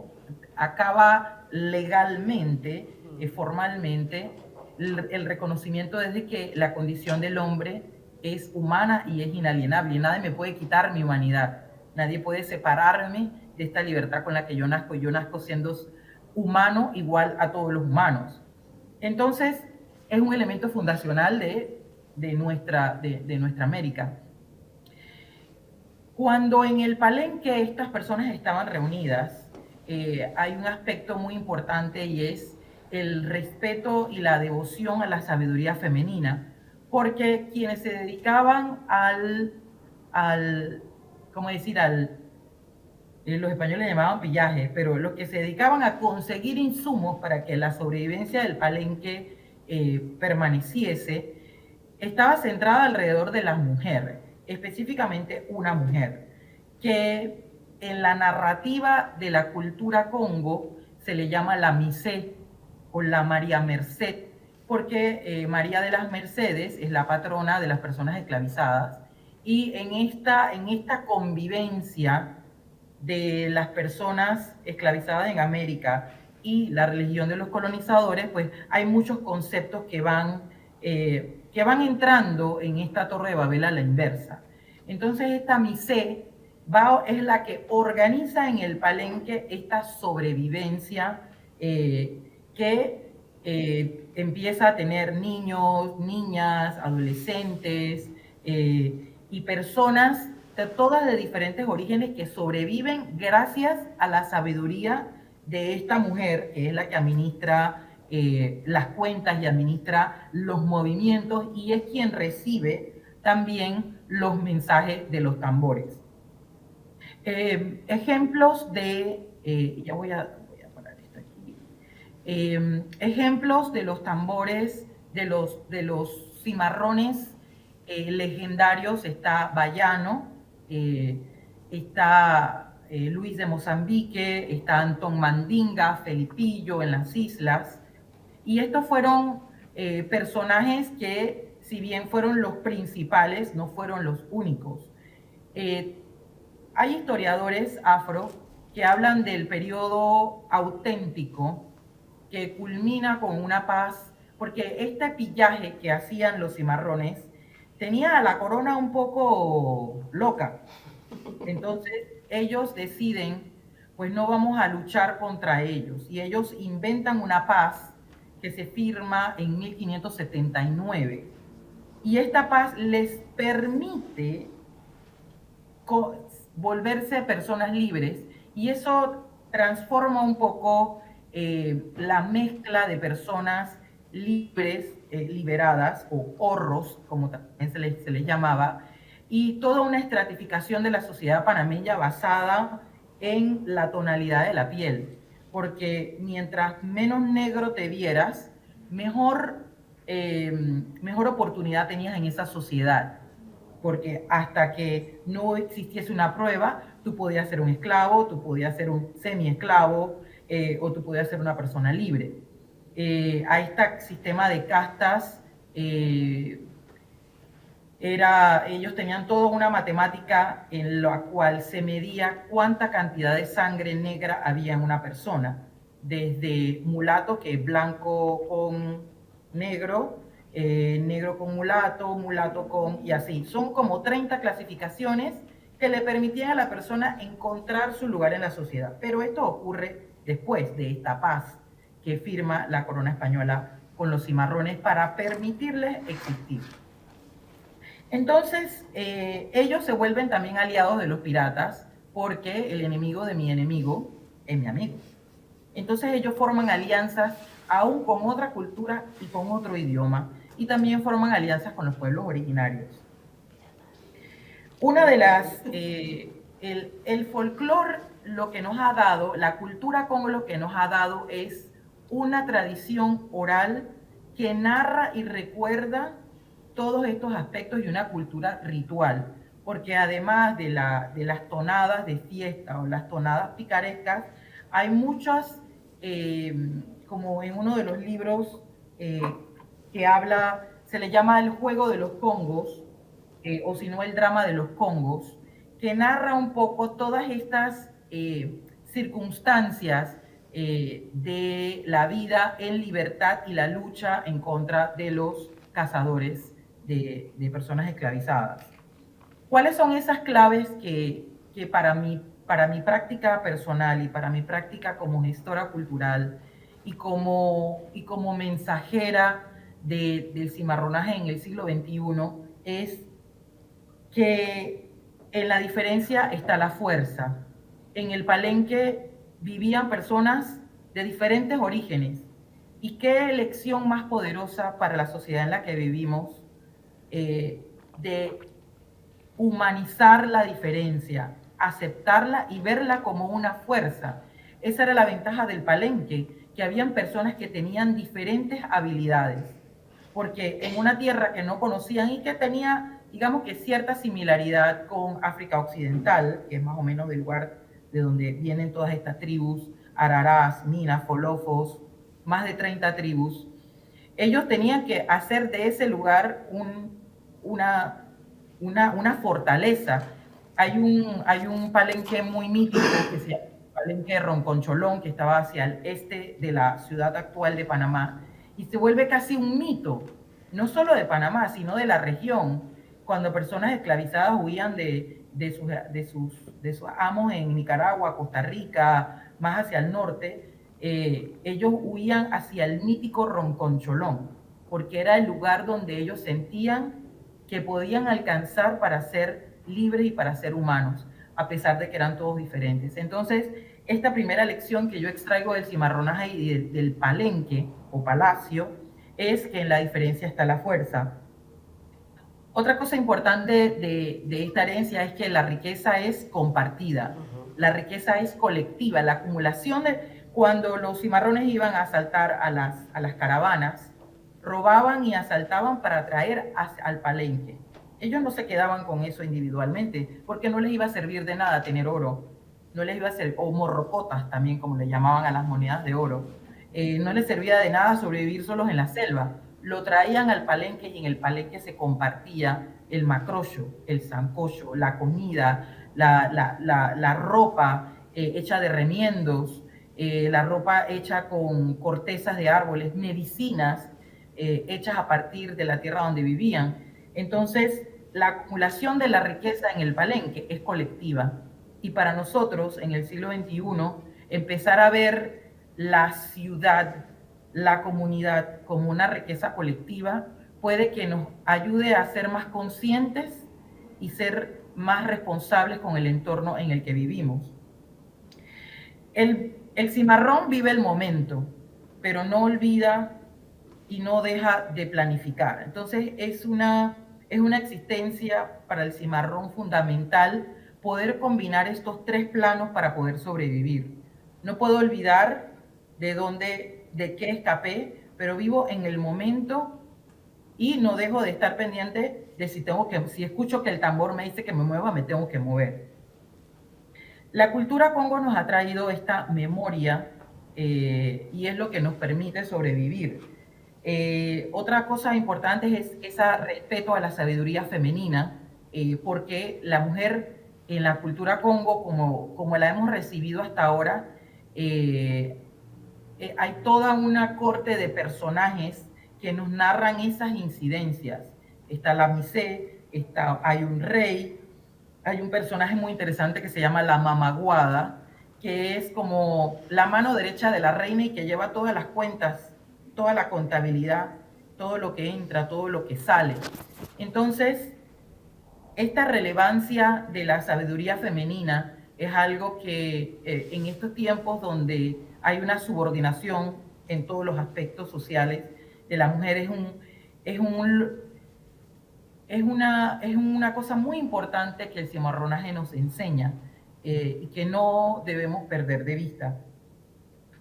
acaba legalmente, formalmente, el reconocimiento desde que la condición del hombre es humana y es inalienable, y nadie me puede quitar mi humanidad, nadie puede separarme de esta libertad con la que yo nazco, y yo nazco siendo humano igual a todos los humanos. Entonces, es un elemento fundacional de nuestra América. Cuando en el Palenque estas personas estaban reunidas, hay un aspecto muy importante, y es el respeto y la devoción a la sabiduría femenina, porque quienes se dedicaban los españoles llamaban pillaje, pero los que se dedicaban a conseguir insumos para que la sobrevivencia del Palenque permaneciese, estaba centrada alrededor de la mujer, específicamente una mujer, que en la narrativa de la cultura Congo se le llama la Misé o la María Merced, porque María de las Mercedes es la patrona de las personas esclavizadas, y en esta convivencia de las personas esclavizadas en América y la religión de los colonizadores, pues hay muchos conceptos que van entrando en esta Torre de Babel a la inversa. Entonces esta Misé es la que organiza en el Palenque esta sobrevivencia que empieza a tener niños, niñas, adolescentes y personas todas de diferentes orígenes que sobreviven gracias a la sabiduría de esta mujer, que es la que administra las cuentas y administra los movimientos, y es quien recibe también los mensajes de los tambores. Ejemplos de, ya voy a parar esto aquí, ejemplos de los tambores de los cimarrones legendarios está Bayano, está Luis de Mozambique, está Antón Mandinga, Felipillo en las islas. Y estos fueron personajes que, si bien fueron los principales, no fueron los únicos. Hay historiadores afro que hablan del periodo auténtico que culmina con una paz, porque este pillaje que hacían los cimarrones tenía a la corona un poco loca. Entonces ellos deciden, pues no vamos a luchar contra ellos, y ellos inventan una paz que se firma en 1579. Y esta paz les permite volverse personas libres, y eso transforma un poco la mezcla de personas libres, liberadas, o horros, como también se les llamaba, y toda una estratificación de la sociedad panameña basada en la tonalidad de la piel, porque mientras menos negro te vieras, mejor oportunidad tenías en esa sociedad, porque hasta que no existiese una prueba, tú podías ser un esclavo, tú podías ser un semi-esclavo, o tú podías ser una persona libre. A este sistema de castas, ellos tenían toda una matemática en la cual se medía cuánta cantidad de sangre negra había en una persona, desde mulato, que es blanco con negro, negro con mulato, mulato con, y así. Son como 30 clasificaciones que le permitían a la persona encontrar su lugar en la sociedad. Pero esto ocurre después de esta paz que firma la corona española con los cimarrones para permitirles existir. Entonces, ellos se vuelven también aliados de los piratas, porque el enemigo de mi enemigo es mi amigo. Entonces ellos forman alianzas aún con otra cultura y con otro idioma, y también forman alianzas con los pueblos originarios. Una de las, el folclore, lo que nos ha dado, la cultura Congo lo que nos ha dado es una tradición oral que narra y recuerda todos estos aspectos, y una cultura ritual, porque además de las tonadas de fiesta o las tonadas picarescas, hay muchas, como en uno de los libros que habla, se le llama el juego de los congos, o si no el drama de los congos, que narra un poco todas estas circunstancias de la vida en libertad y la lucha en contra de los cazadores de personas esclavizadas. ¿Cuáles son esas claves que para mi práctica personal y para mi práctica como gestora cultural y como mensajera del cimarronaje en el siglo XXI, es que en la diferencia está la fuerza? En el Palenque vivían personas de diferentes orígenes, y qué elección más poderosa para la sociedad en la que vivimos, de humanizar la diferencia, aceptarla y verla como una fuerza. Esa era la ventaja del Palenque, que habían personas que tenían diferentes habilidades, porque en una tierra que no conocían y que tenía, digamos que cierta similaridad con África Occidental, que es más o menos del lugar de donde vienen todas estas tribus, Ararás, Minas, Folofos, más de 30 tribus, ellos tenían que hacer de ese lugar una fortaleza. Hay un palenque muy mítico que se llama Palenque Ronconcholón, que estaba hacia el este de la ciudad actual de Panamá, y se vuelve casi un mito, no solo de Panamá, sino de la región, cuando personas esclavizadas huían de sus amos en Nicaragua, Costa Rica, más hacia el norte. Ellos huían hacia el mítico Ronconcholón, porque era el lugar donde ellos sentían que podían alcanzar para ser libres y para ser humanos, a pesar de que eran todos diferentes. Entonces, esta primera lección que yo extraigo del cimarronaje y del Palenque o palacio es que en la diferencia está la fuerza. Otra cosa importante de esta herencia es que la riqueza es compartida, la riqueza es colectiva, la acumulación de... Cuando los cimarrones iban a asaltar a las caravanas, robaban y asaltaban para traer al palenque. Ellos no se quedaban con eso individualmente, porque no les iba a servir de nada tener oro, no les iba a servir, o morrocotas también, como le llamaban a las monedas de oro. No les servía de nada sobrevivir solos en la selva. Lo traían al palenque y en el palenque se compartía el macrocho, el sancocho, la comida, la ropa hecha de remiendos, la ropa hecha con cortezas de árboles, medicinas hechas a partir de la tierra donde vivían. Entonces, la acumulación de la riqueza en el palenque es colectiva. Y para nosotros, en el siglo XXI, empezar a ver la ciudad, la comunidad como una riqueza colectiva puede que nos ayude a ser más conscientes y ser más responsables con el entorno en el que vivimos. El cimarrón vive el momento, pero no olvida y no deja de planificar. Entonces es una existencia para el cimarrón fundamental poder combinar estos tres planos para poder sobrevivir. No puedo olvidar de qué escapé, pero vivo en el momento y no dejo de estar pendiente de si escucho que el tambor me dice que me mueva, me tengo que mover. La cultura Congo nos ha traído esta memoria y es lo que nos permite sobrevivir. Otra cosa importante es ese respeto a la sabiduría femenina, porque la mujer en la cultura Congo, como la hemos recibido hasta ahora, hay toda una corte de personajes que nos narran esas incidencias. Está la misé, hay un rey, hay un personaje muy interesante que se llama la mamaguada, que es como la mano derecha de la reina y que lleva todas las cuentas, toda la contabilidad, todo lo que entra, todo lo que sale. Entonces, esta relevancia de la sabiduría femenina es algo que en estos tiempos donde hay una subordinación en todos los aspectos sociales de la mujer es una cosa muy importante que el cimarronaje nos enseña y que no debemos perder de vista.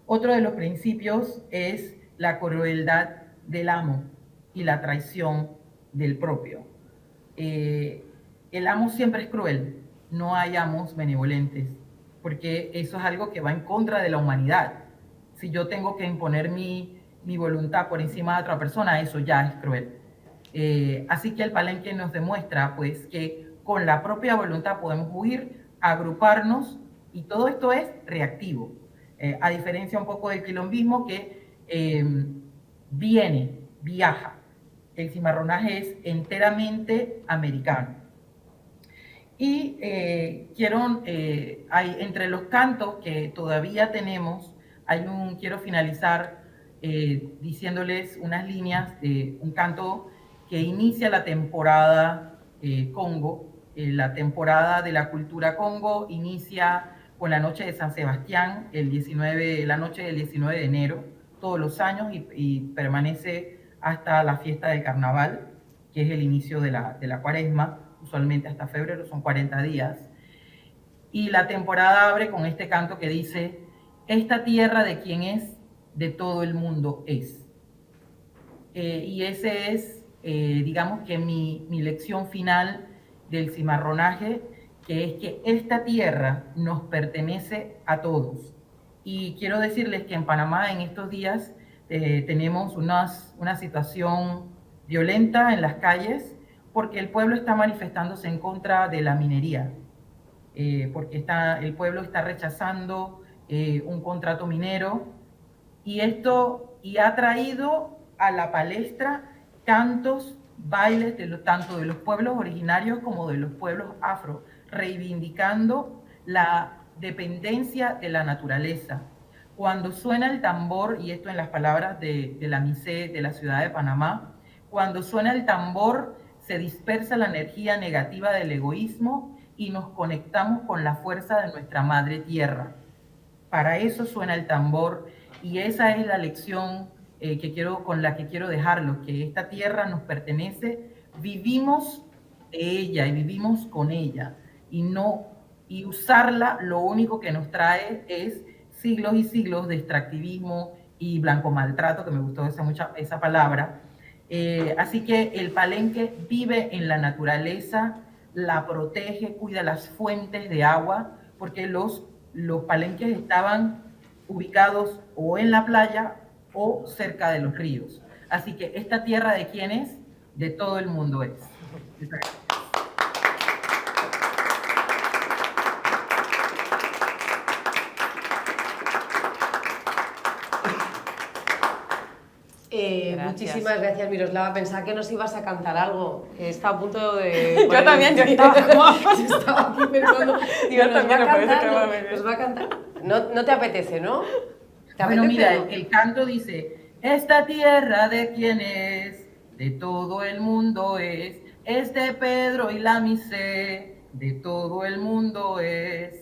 Otro de los principios es la crueldad del amo y la traición del propio. El amo siempre es cruel, no hay amos benevolentes, porque eso es algo que va en contra de la humanidad. Si yo tengo que imponer mi voluntad por encima de otra persona, eso ya es cruel. Así que el palenque nos demuestra pues, que con la propia voluntad podemos huir, agruparnos, y todo esto es reactivo. A diferencia un poco del quilombismo que viaja. El cimarronaje es enteramente americano. Y entre los cantos que todavía tenemos, quiero finalizar diciéndoles unas líneas de un canto que inicia la temporada Congo. La temporada de la cultura Congo inicia con la noche de San Sebastián, la noche del 19 de enero, todos los años, y permanece hasta la fiesta del carnaval, que es el inicio de la cuaresma, usualmente hasta febrero, son 40 días. Y la temporada abre con este canto que dice: esta tierra de quien es, de todo el mundo es. Y ese es, digamos que mi lección final del cimarronaje, que es que esta tierra nos pertenece a todos. Y quiero decirles que en Panamá en estos días tenemos una situación violenta en las calles porque el pueblo está manifestándose en contra de la minería, porque el pueblo está rechazando un contrato minero y ha traído a la palestra cantos, bailes tanto de los pueblos originarios como de los pueblos afro, reivindicando la dependencia de la naturaleza. Cuando suena el tambor, y esto en las palabras de la misé de la ciudad de Panamá, cuando suena el tambor se dispersa la energía negativa del egoísmo y nos conectamos con la fuerza de nuestra madre tierra. Para eso suena el tambor y esa es la lección con la que quiero dejarlo, que esta tierra nos pertenece, vivimos de ella y vivimos con ella y usarla lo único que nos trae es siglos y siglos de extractivismo y blanco maltrato, que me gustó esa palabra, Así que el Palenque vive en la naturaleza, la protege, cuida las fuentes de agua, porque los palenques estaban ubicados o en la playa o cerca de los ríos. Así que esta tierra, ¿de quién es? De todo el mundo es. Muchísimas gracias, Miroslava. Pensaba que nos ibas a cantar algo. Estaba a punto de... Yo también, yo estaba aquí pensando... Yo también me parece que va a venir. Nos va a cantar. No te apetece, ¿no? ¿Te Bueno, apetece, mira, no? el canto dice, esta tierra de quién es, de todo el mundo es de Pedro y la Misé, de todo el mundo es.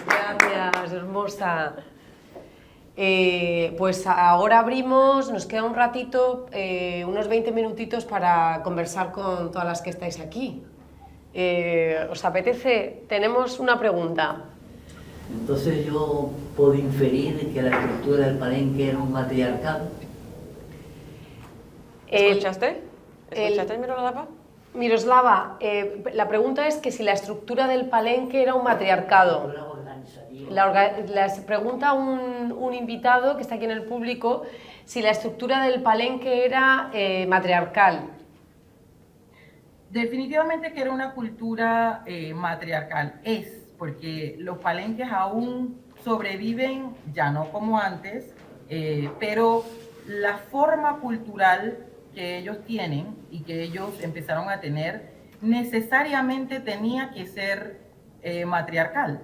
Gracias, hermosa. Pues ahora abrimos, nos queda un ratito, unos 20 minutitos para conversar con todas las que estáis aquí. ¿Os apetece? Tenemos una pregunta. Entonces yo puedo inferir que la estructura del Palenque era un matriarcado. ¿Escuchaste? Miroslava? Miroslava, la pregunta es que si la estructura del Palenque era un matriarcado. Les pregunta un invitado que está aquí en el público si la estructura del Palenque era matriarcal. Definitivamente que era una cultura matriarcal, porque los palenques aún sobreviven, ya no como antes, pero la forma cultural que ellos tienen y que ellos empezaron a tener necesariamente tenía que ser matriarcal,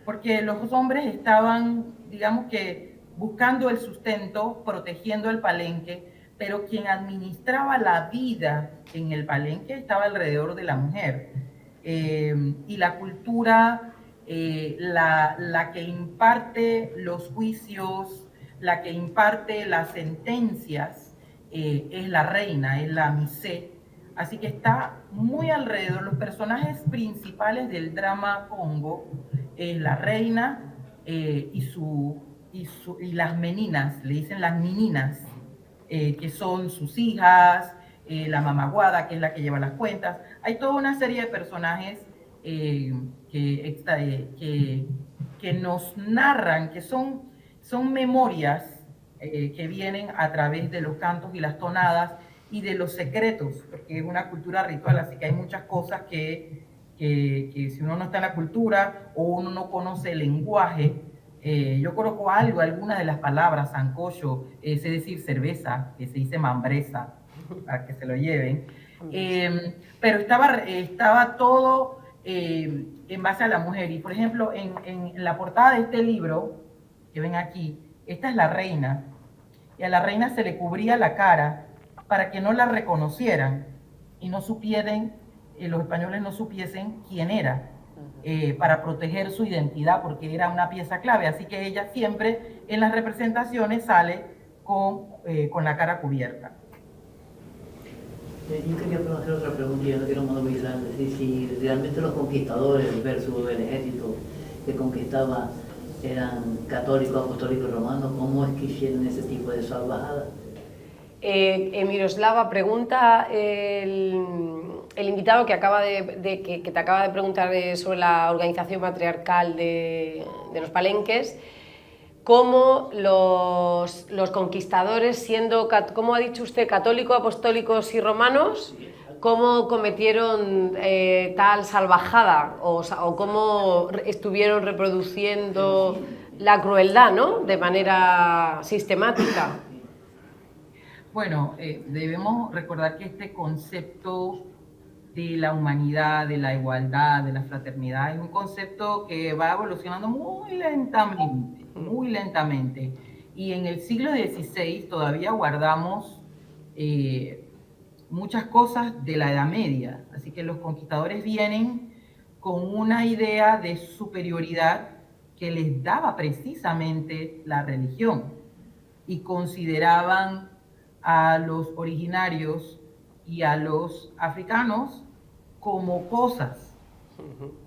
porque los hombres estaban, digamos que, buscando el sustento, protegiendo el palenque, pero quien administraba la vida en el palenque estaba alrededor de la mujer. Y la cultura, la que imparte los juicios, la que imparte las sentencias, es la reina, es la misé. Así que está muy alrededor. Los personajes principales del drama Congo es la reina y las meninas, le dicen las meninas, que son sus hijas, la mamaguada, que es la que lleva las cuentas. Hay toda una serie de personajes que nos narran, que son memorias que vienen a través de los cantos y las tonadas y de los secretos, porque es una cultura ritual, así que hay muchas cosas que si uno no está en la cultura o uno no conoce el lenguaje, yo conozco algunas de las palabras, sancocho, sé decir cerveza, que se dice mambresa, para que se lo lleven, pero estaba todo en base a la mujer. Y por ejemplo, en la portada de este libro, que ven aquí, esta es la reina, y a la reina se le cubría la cara para que no la reconocieran y no supieran, los españoles no supiesen quién era. Para proteger su identidad, porque era una pieza clave. Así que ella siempre en las representaciones sale con la cara cubierta. Yo quería hacer otra pregunta, yo no quiero monopolizar, si realmente los conquistadores versus el ejército que conquistaba eran católicos, apostólicos, romanos, ¿cómo es que hicieron ese tipo de salvajadas? Miroslava, pregunta el invitado que te acaba de preguntar sobre la organización matriarcal de los palenques, cómo los conquistadores, siendo, ¿cómo ha dicho usted?, católicos, apostólicos y romanos, cómo cometieron tal salvajada o cómo estuvieron reproduciendo la crueldad, ¿no?, de manera sistemática. Bueno, debemos recordar que este concepto de la humanidad, de la igualdad, de la fraternidad, es un concepto que va evolucionando muy lentamente. Y en el siglo XVI todavía guardamos muchas cosas de la Edad Media. Así que los conquistadores vienen con una idea de superioridad que les daba precisamente la religión y consideraban a los originarios y a los africanos como cosas.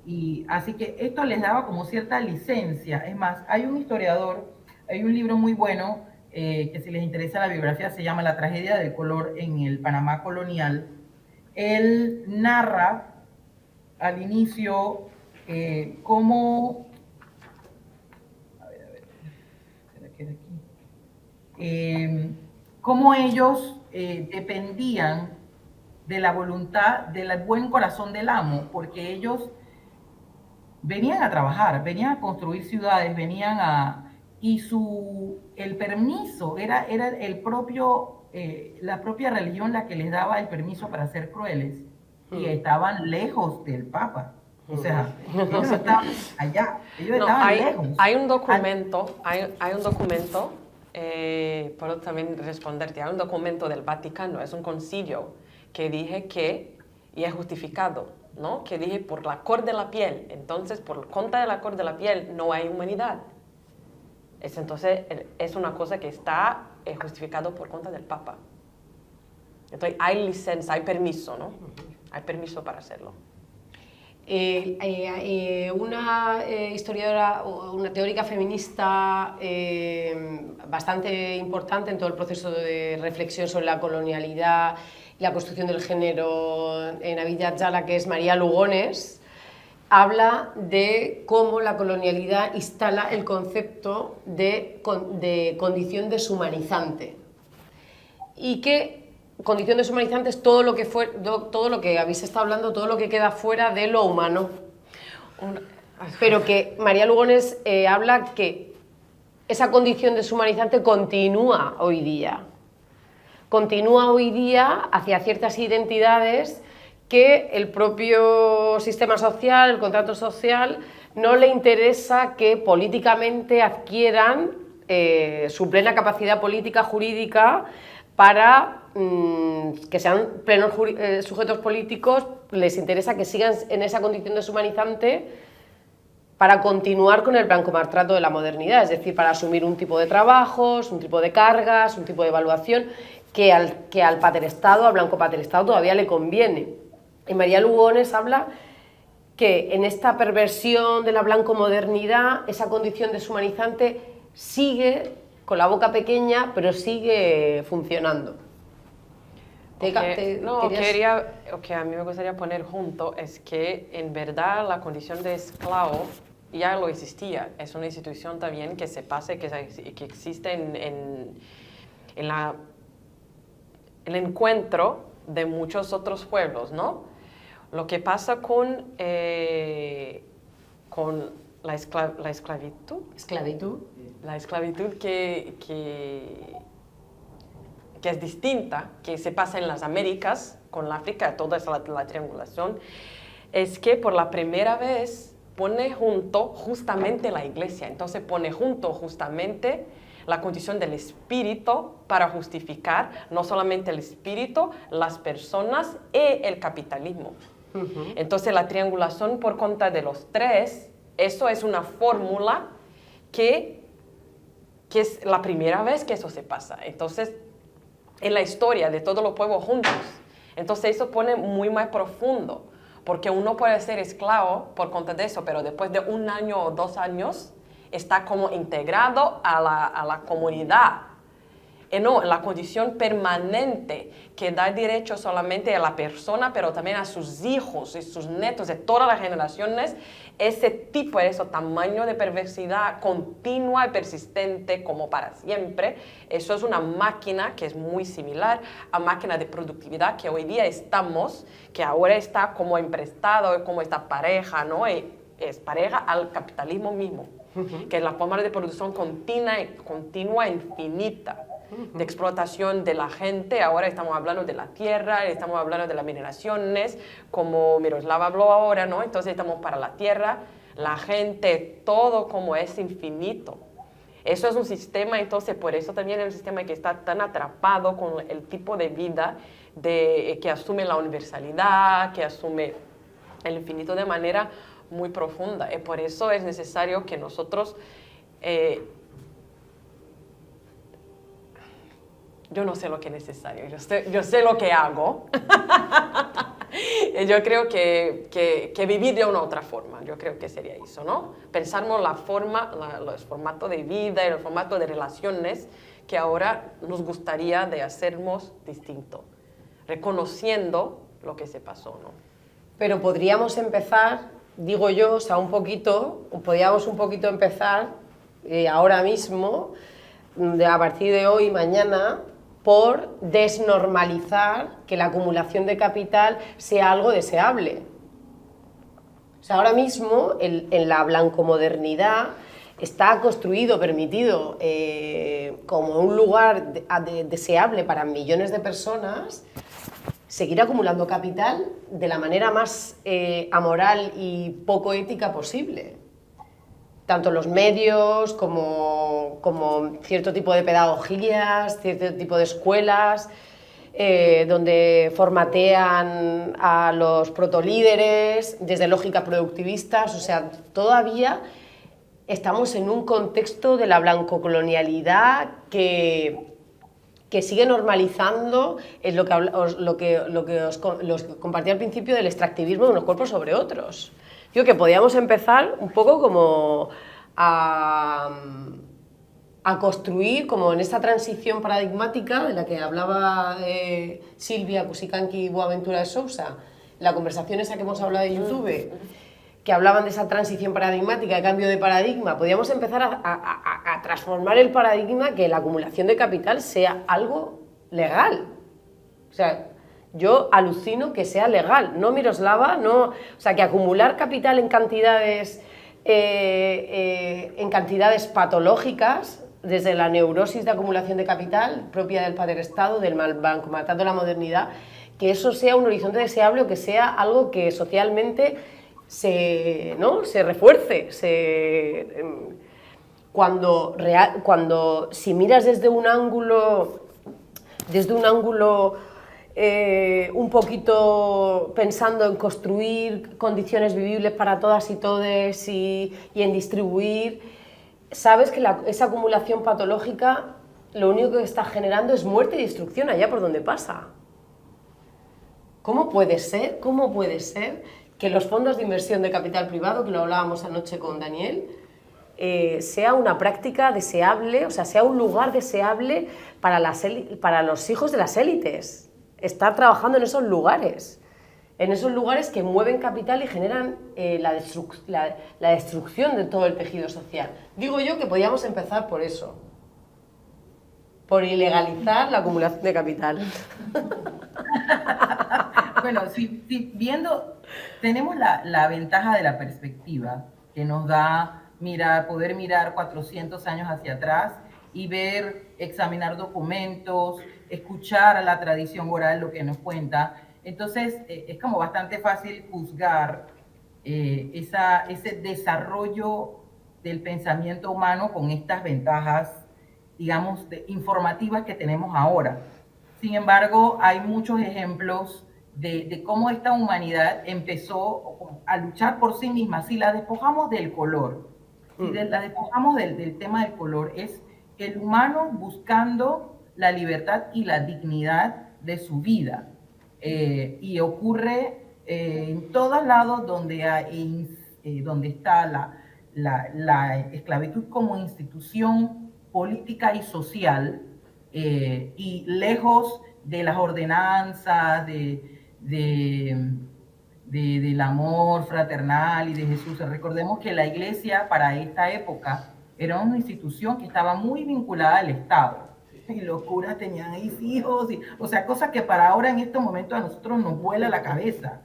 Y así que esto les daba como cierta licencia. Es más, hay un historiador hay un libro muy bueno que si les interesa la biografía se llama La tragedia del color en el Panamá colonial. Él narra al inicio cómo... ¿será que era aquí? Cómo ellos dependían de la voluntad, del buen corazón del amo, porque ellos venían a trabajar, venían a construir ciudades, venían a... Y el permiso era el propio, la propia religión la que les daba el permiso para ser crueles. Y estaban lejos del Papa. O sea, ellos estaban allá, ellos estaban lejos. Hay un documento, puedo también responderte, hay un documento del Vaticano, es un concilio que dije que, y es justificado, ¿no? Que dije por la cor de la piel, entonces por contra de la cor de la piel no hay humanidad. Entonces es una cosa que está justificado por cuenta del Papa. Entonces hay licencia, hay permiso, ¿no? Hay permiso para hacerlo. Una historiadora, una teórica feminista bastante importante en todo el proceso de reflexión sobre la colonialidad y la construcción del género en Abya Yala, que es María Lugones, habla de cómo la colonialidad instala el concepto de condición deshumanizante y que condición deshumanizante es todo lo que habéis estado hablando, todo lo que queda fuera de lo humano. Pero que María Lugones habla que esa condición deshumanizante continúa hoy día hacia ciertas identidades que el propio sistema social, el contrato social, no le interesa que políticamente adquieran su plena capacidad política, jurídica, para que sean plenos sujetos políticos. Les interesa que sigan en esa condición deshumanizante para continuar con el blancomaltrato de la modernidad, es decir, para asumir un tipo de trabajos, un tipo de cargas, un tipo de evaluación que al paterestado, al blanco paterestado, todavía le conviene. Y María Lugones habla que en esta perversión de la blancomodernidad, esa condición deshumanizante sigue con la boca pequeña, pero sigue funcionando. Lo que a mí me gustaría poner junto es que en verdad la condición de esclavo ya lo existía. Es una institución también que se pasa, que existe en el encuentro de muchos otros pueblos, ¿no? Lo que pasa con la esclavitud. La esclavitud que es distinta, que se pasa en las Américas, con África, toda la triangulación, es que por la primera vez pone junto justamente la iglesia. Entonces pone junto justamente la condición del espíritu para justificar no solamente el espíritu, las personas y el capitalismo. Entonces la triangulación por cuenta de los tres, eso es una fórmula que es la primera vez que eso se pasa. Entonces, en la historia de todos los pueblos juntos, entonces eso pone muy más profundo, porque uno puede ser esclavo por cuenta de eso, pero después de 1 año o 2 años está como integrado a la comunidad. No, la condición permanente que da derecho solamente a la persona, pero también a sus hijos y sus nietos de todas las generaciones, ese tipo, ese tamaño de perversidad continua y persistente como para siempre, eso es una máquina que es muy similar a máquina de productividad que hoy día estamos, que ahora está como emprestado, como esta pareja, ¿no? Es pareja al capitalismo mismo, que es la forma de producción continua, infinita, de explotación de la gente. Ahora estamos hablando de la tierra, estamos hablando de las mineraciones, como Miroslava habló ahora, ¿no? Entonces estamos para la tierra, la gente, todo como es infinito. Eso es un sistema, entonces por eso también es un sistema que está tan atrapado con el tipo de vida que asume la universalidad, que asume el infinito de manera muy profunda. Y por eso es necesario que nosotros... yo no sé lo que es necesario, yo sé lo que hago. yo creo que vivir de una otra forma, yo creo que sería eso, ¿no? Pensarnos la forma, los formatos de vida y el formato de relaciones que ahora nos gustaría de hacernos distinto, reconociendo lo que se pasó, ¿no? Pero podríamos empezar, digo yo, o sea, podríamos un poquito empezar ahora mismo, a partir de hoy, mañana, por desnormalizar que la acumulación de capital sea algo deseable. O sea, ahora mismo, en la blancomodernidad, está construido, permitido, como un lugar deseable para millones de personas, seguir acumulando capital de la manera más amoral y poco ética posible. Tanto los medios como cierto tipo de pedagogías, cierto tipo de escuelas, donde formatean a los protolíderes desde lógicas productivistas. O sea, todavía estamos en un contexto de la blancocolonialidad que sigue normalizando lo que os compartí al principio del extractivismo de unos cuerpos sobre otros. Digo que podíamos empezar un poco como a construir, como en esta transición paradigmática de la que hablaba Silvia Cusicanqui y Boaventura de Sousa, la conversación esa que hemos hablado de YouTube, que hablaban de esa transición paradigmática, de cambio de paradigma. Podríamos empezar a transformar el paradigma, que la acumulación de capital sea algo legal. O sea, yo alucino que sea legal, no Miroslava, no, o sea, que acumular capital en cantidades patológicas, desde la neurosis de acumulación de capital propia del paterestado, del malbancomatato de la modernidad, que eso sea un horizonte deseable o que sea algo que socialmente se refuerce, cuando si miras desde un ángulo un poquito pensando en construir condiciones vivibles para todas y todes y en distribuir, sabes que esa acumulación patológica lo único que está generando es muerte y destrucción allá por donde pasa. ¿Cómo puede ser que los fondos de inversión de capital privado, que lo hablábamos anoche con Daniel, sea una práctica deseable, o sea, sea un lugar deseable para los hijos de las élites? Estar trabajando en esos lugares que mueven capital y generan la destrucción de todo el tejido social. Digo yo que podríamos empezar por eso, por ilegalizar la acumulación de capital. Bueno, tenemos la ventaja de la perspectiva que nos da poder mirar 400 años hacia atrás y examinar documentos, escuchar a la tradición oral lo que nos cuenta. Entonces, es como bastante fácil juzgar ese desarrollo del pensamiento humano con estas ventajas, digamos, informativas que tenemos ahora. Sin embargo, hay muchos ejemplos de cómo esta humanidad empezó a luchar por sí misma. Si la despojamos del color, si la despojamos del tema del color, es el humano buscando la libertad y la dignidad de su vida. Y ocurre en todos lados donde está la esclavitud como institución política y social, y lejos de las ordenanzas del amor fraternal y de Jesús. Recordemos que la iglesia para esta época era una institución que estaba muy vinculada al Estado. Y los curas tenían hijos, o sea, cosas que para ahora en este momento a nosotros nos vuela la cabeza.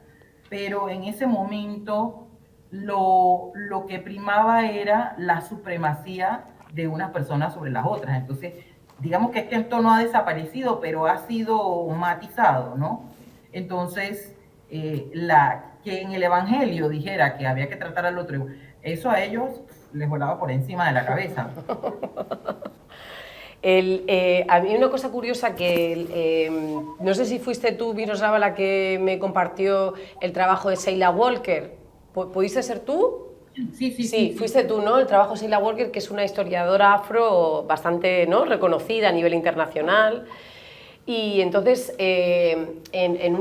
Pero en ese momento lo que primaba era la supremacía de unas personas sobre las otras. Entonces, digamos que esto no ha desaparecido, pero ha sido matizado, ¿no? Entonces, que en el Evangelio dijera que había que tratar al otro, eso a ellos les volaba por encima de la cabeza. A mí una cosa curiosa que no sé si fuiste tú, Miroslava, la que me compartió el trabajo de Sheila Walker. ¿Pudiste ser tú? Sí, fuiste tú, ¿no? El trabajo de Sheila Walker, que es una historiadora afro bastante, ¿no?, reconocida a nivel internacional. Y entonces, en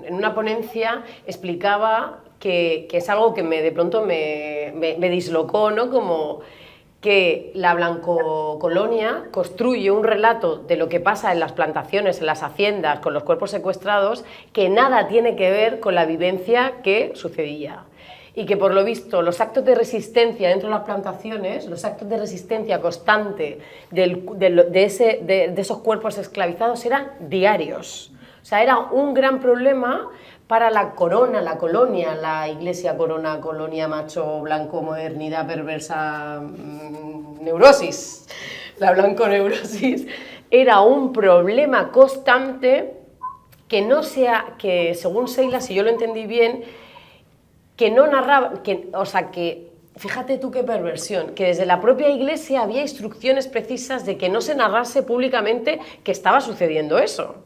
una ponencia explicaba que es algo que de pronto me dislocó, ¿no? Como que la blancocolonia construye un relato de lo que pasa en las plantaciones, en las haciendas, con los cuerpos secuestrados, que nada tiene que ver con la vivencia que sucedía. Y que por lo visto los actos de resistencia dentro de las plantaciones, los actos de resistencia constante de esos cuerpos esclavizados eran diarios. O sea, era un gran problema para la corona, la colonia, la iglesia, corona, colonia, macho, blanco, modernidad, perversa, neurosis, la blanconeurosis. Era un problema constante que según Sheila, si yo lo entendí bien, que no narraba, fíjate tú qué perversión, que desde la propia iglesia había instrucciones precisas de que no se narrase públicamente que estaba sucediendo eso.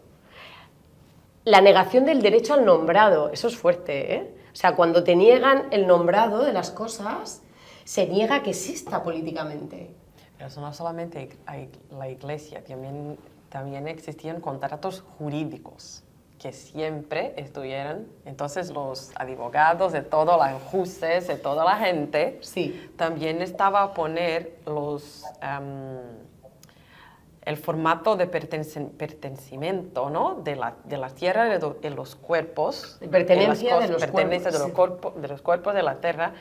La negación del derecho al nombrado, eso es fuerte, ¿eh? O sea, cuando te niegan el nombrado de las cosas, se niega que exista políticamente. Pero eso no solamente la iglesia, también existían contratos jurídicos que siempre estuvieran. Entonces los abogados de todos los jueces, de toda la gente, sí, también estaba a poner el formato de pertenecimiento, ¿no? de la tierra, de los cuerpos, pertenencia de los cuerpos de la tierra,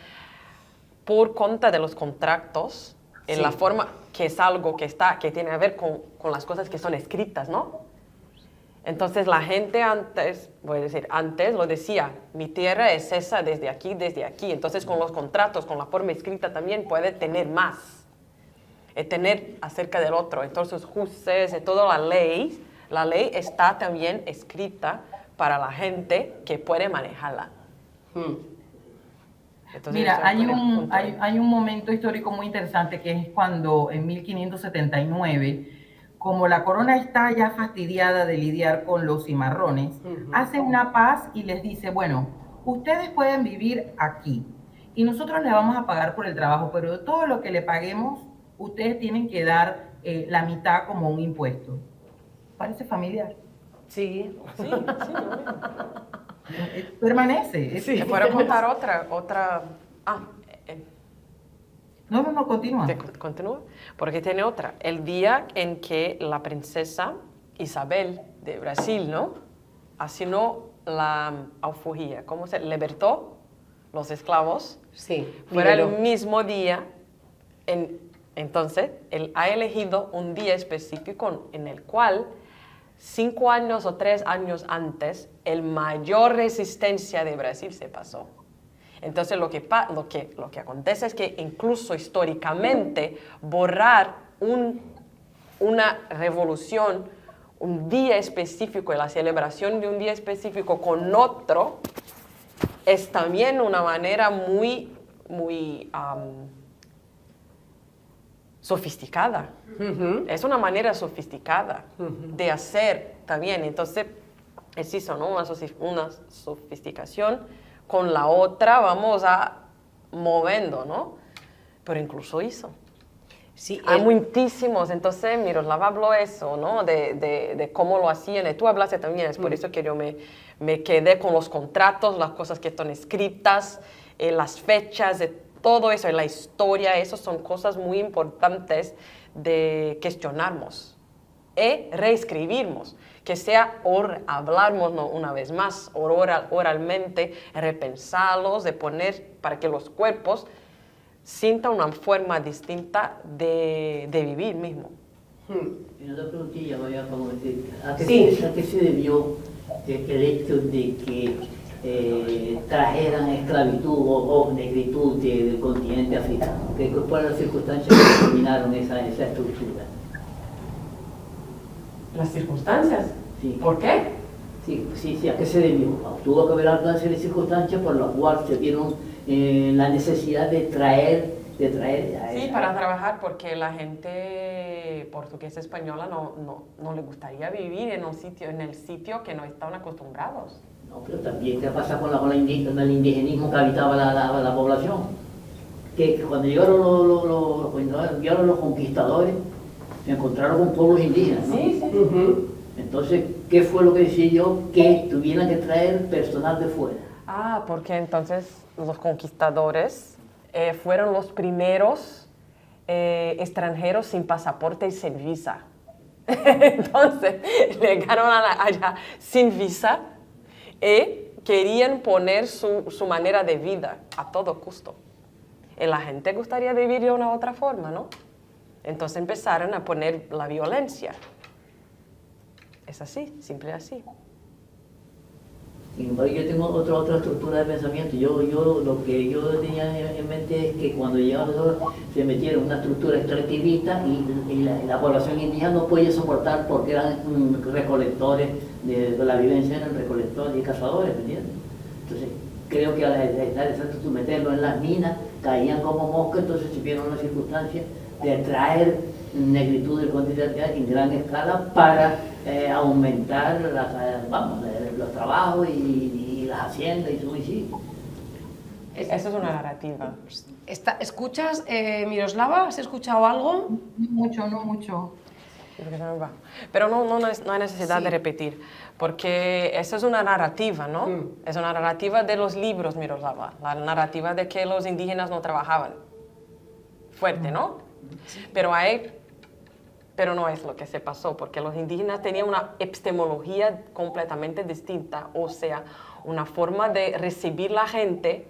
por cuenta de los contratos, en la forma que es algo que tiene que ver con las cosas que son escritas, ¿no? Entonces la gente antes lo decía, mi tierra es esa desde aquí, desde aquí. Entonces con los contratos, con la forma escrita también puede tener más, tener acerca del otro. Entonces jueces, de toda la ley está también escrita para la gente que puede manejarla. Entonces, mira, hay un momento histórico muy interesante que es cuando en 1579, como la corona está ya fastidiada de lidiar con los cimarrones, hace una paz y les dice, bueno, ustedes pueden vivir aquí y nosotros les vamos a pagar por el trabajo, pero de todo lo que le paguemos, ustedes tienen que dar la mitad como un impuesto. ¿Parece familiar? Sí. Permanece. Sí. Te puedo contar otra. No, continúa. Continúa, porque tiene otra. El día en que la princesa Isabel de Brasil, ¿no? Asignó la alforjía, ¿cómo se libertó los esclavos? Sí. Fuera el mismo día, entonces, él ha elegido un día específico en el cual 5 años o 3 años antes, el mayor resistencia de Brasil se pasó. Entonces, lo que acontece es que incluso históricamente borrar una revolución, un día específico, la celebración de un día específico con otro, es también una manera muy sofisticada. Es una manera sofisticada de hacer también. Entonces, es eso, ¿no? Una sofisticación. Con la otra vamos a moviendo, ¿no? Pero incluso hizo. Sí, hay muchísimos. Entonces, Miroslav habló eso, ¿no? De cómo lo hacían. Y tú hablaste también, es por eso que yo me quedé con los contratos, las cosas que están escritas, las fechas, de todo eso, la historia. Esas son cosas muy importantes de cuestionarnos y reescribirnos. Que sea hablarnos una vez más, oralmente, repensarlos, de poner para que los cuerpos sientan una forma distinta de vivir mismo. Y otra preguntilla, vaya, como decir, ¿a qué se debió el hecho de que trajeran esclavitud o negritud del continente africano? ¿Cuáles fueron las circunstancias que determinaron esa estructura? ¿Las circunstancias? Sí. ¿Por qué? Sí, ¿a qué se debió? Tuvo que haber alguna serie de circunstancias por las cuales se vieron la necesidad de traer Sí, para trabajar, porque la gente portuguesa española no le gustaría vivir en el sitio que no estaban acostumbrados. No, pero también, ¿qué pasa con el indigenismo que habitaba la población? Que cuando llegaron los conquistadores, se encontraron con pueblos indígenas, ¿no? Sí, sí. Entonces, ¿qué fue lo que decidió? Que tuvieran que traer personal de fuera. Ah, porque entonces los conquistadores fueron los primeros extranjeros sin pasaporte y sin visa. Entonces, llegaron allá sin visa y querían poner su manera de vida a todo costo. Y la gente gustaría vivir de una otra forma, ¿no? Entonces empezaron a poner la violencia. Es así, simple así. Sin embargo, yo tengo otra estructura de pensamiento. Lo que yo tenía en mente es que cuando llegaron se metieron en una estructura extractivista y la población indígena no podía soportar porque eran recolectores, de la vivencia eran recolectores y cazadores, ¿me entiendes? Entonces, creo que al meterlo en las minas, caían como moscas, entonces se vieron las circunstancias de traer negritud del continente en gran escala para aumentar los trabajos y las haciendas y su sí. Esa es una narrativa. ¿Escuchas, Miroslava? ¿Has escuchado algo? No mucho, no mucho. Pero no hay necesidad Sí. de repetir, porque eso es una narrativa, ¿no? Es una narrativa de los libros, Miroslava, la narrativa de que los indígenas no trabajaban. Fuerte, ¿no? Pero no es lo que se pasó, porque los indígenas tenían una epistemología completamente distinta, o sea, una forma de recibir la gente,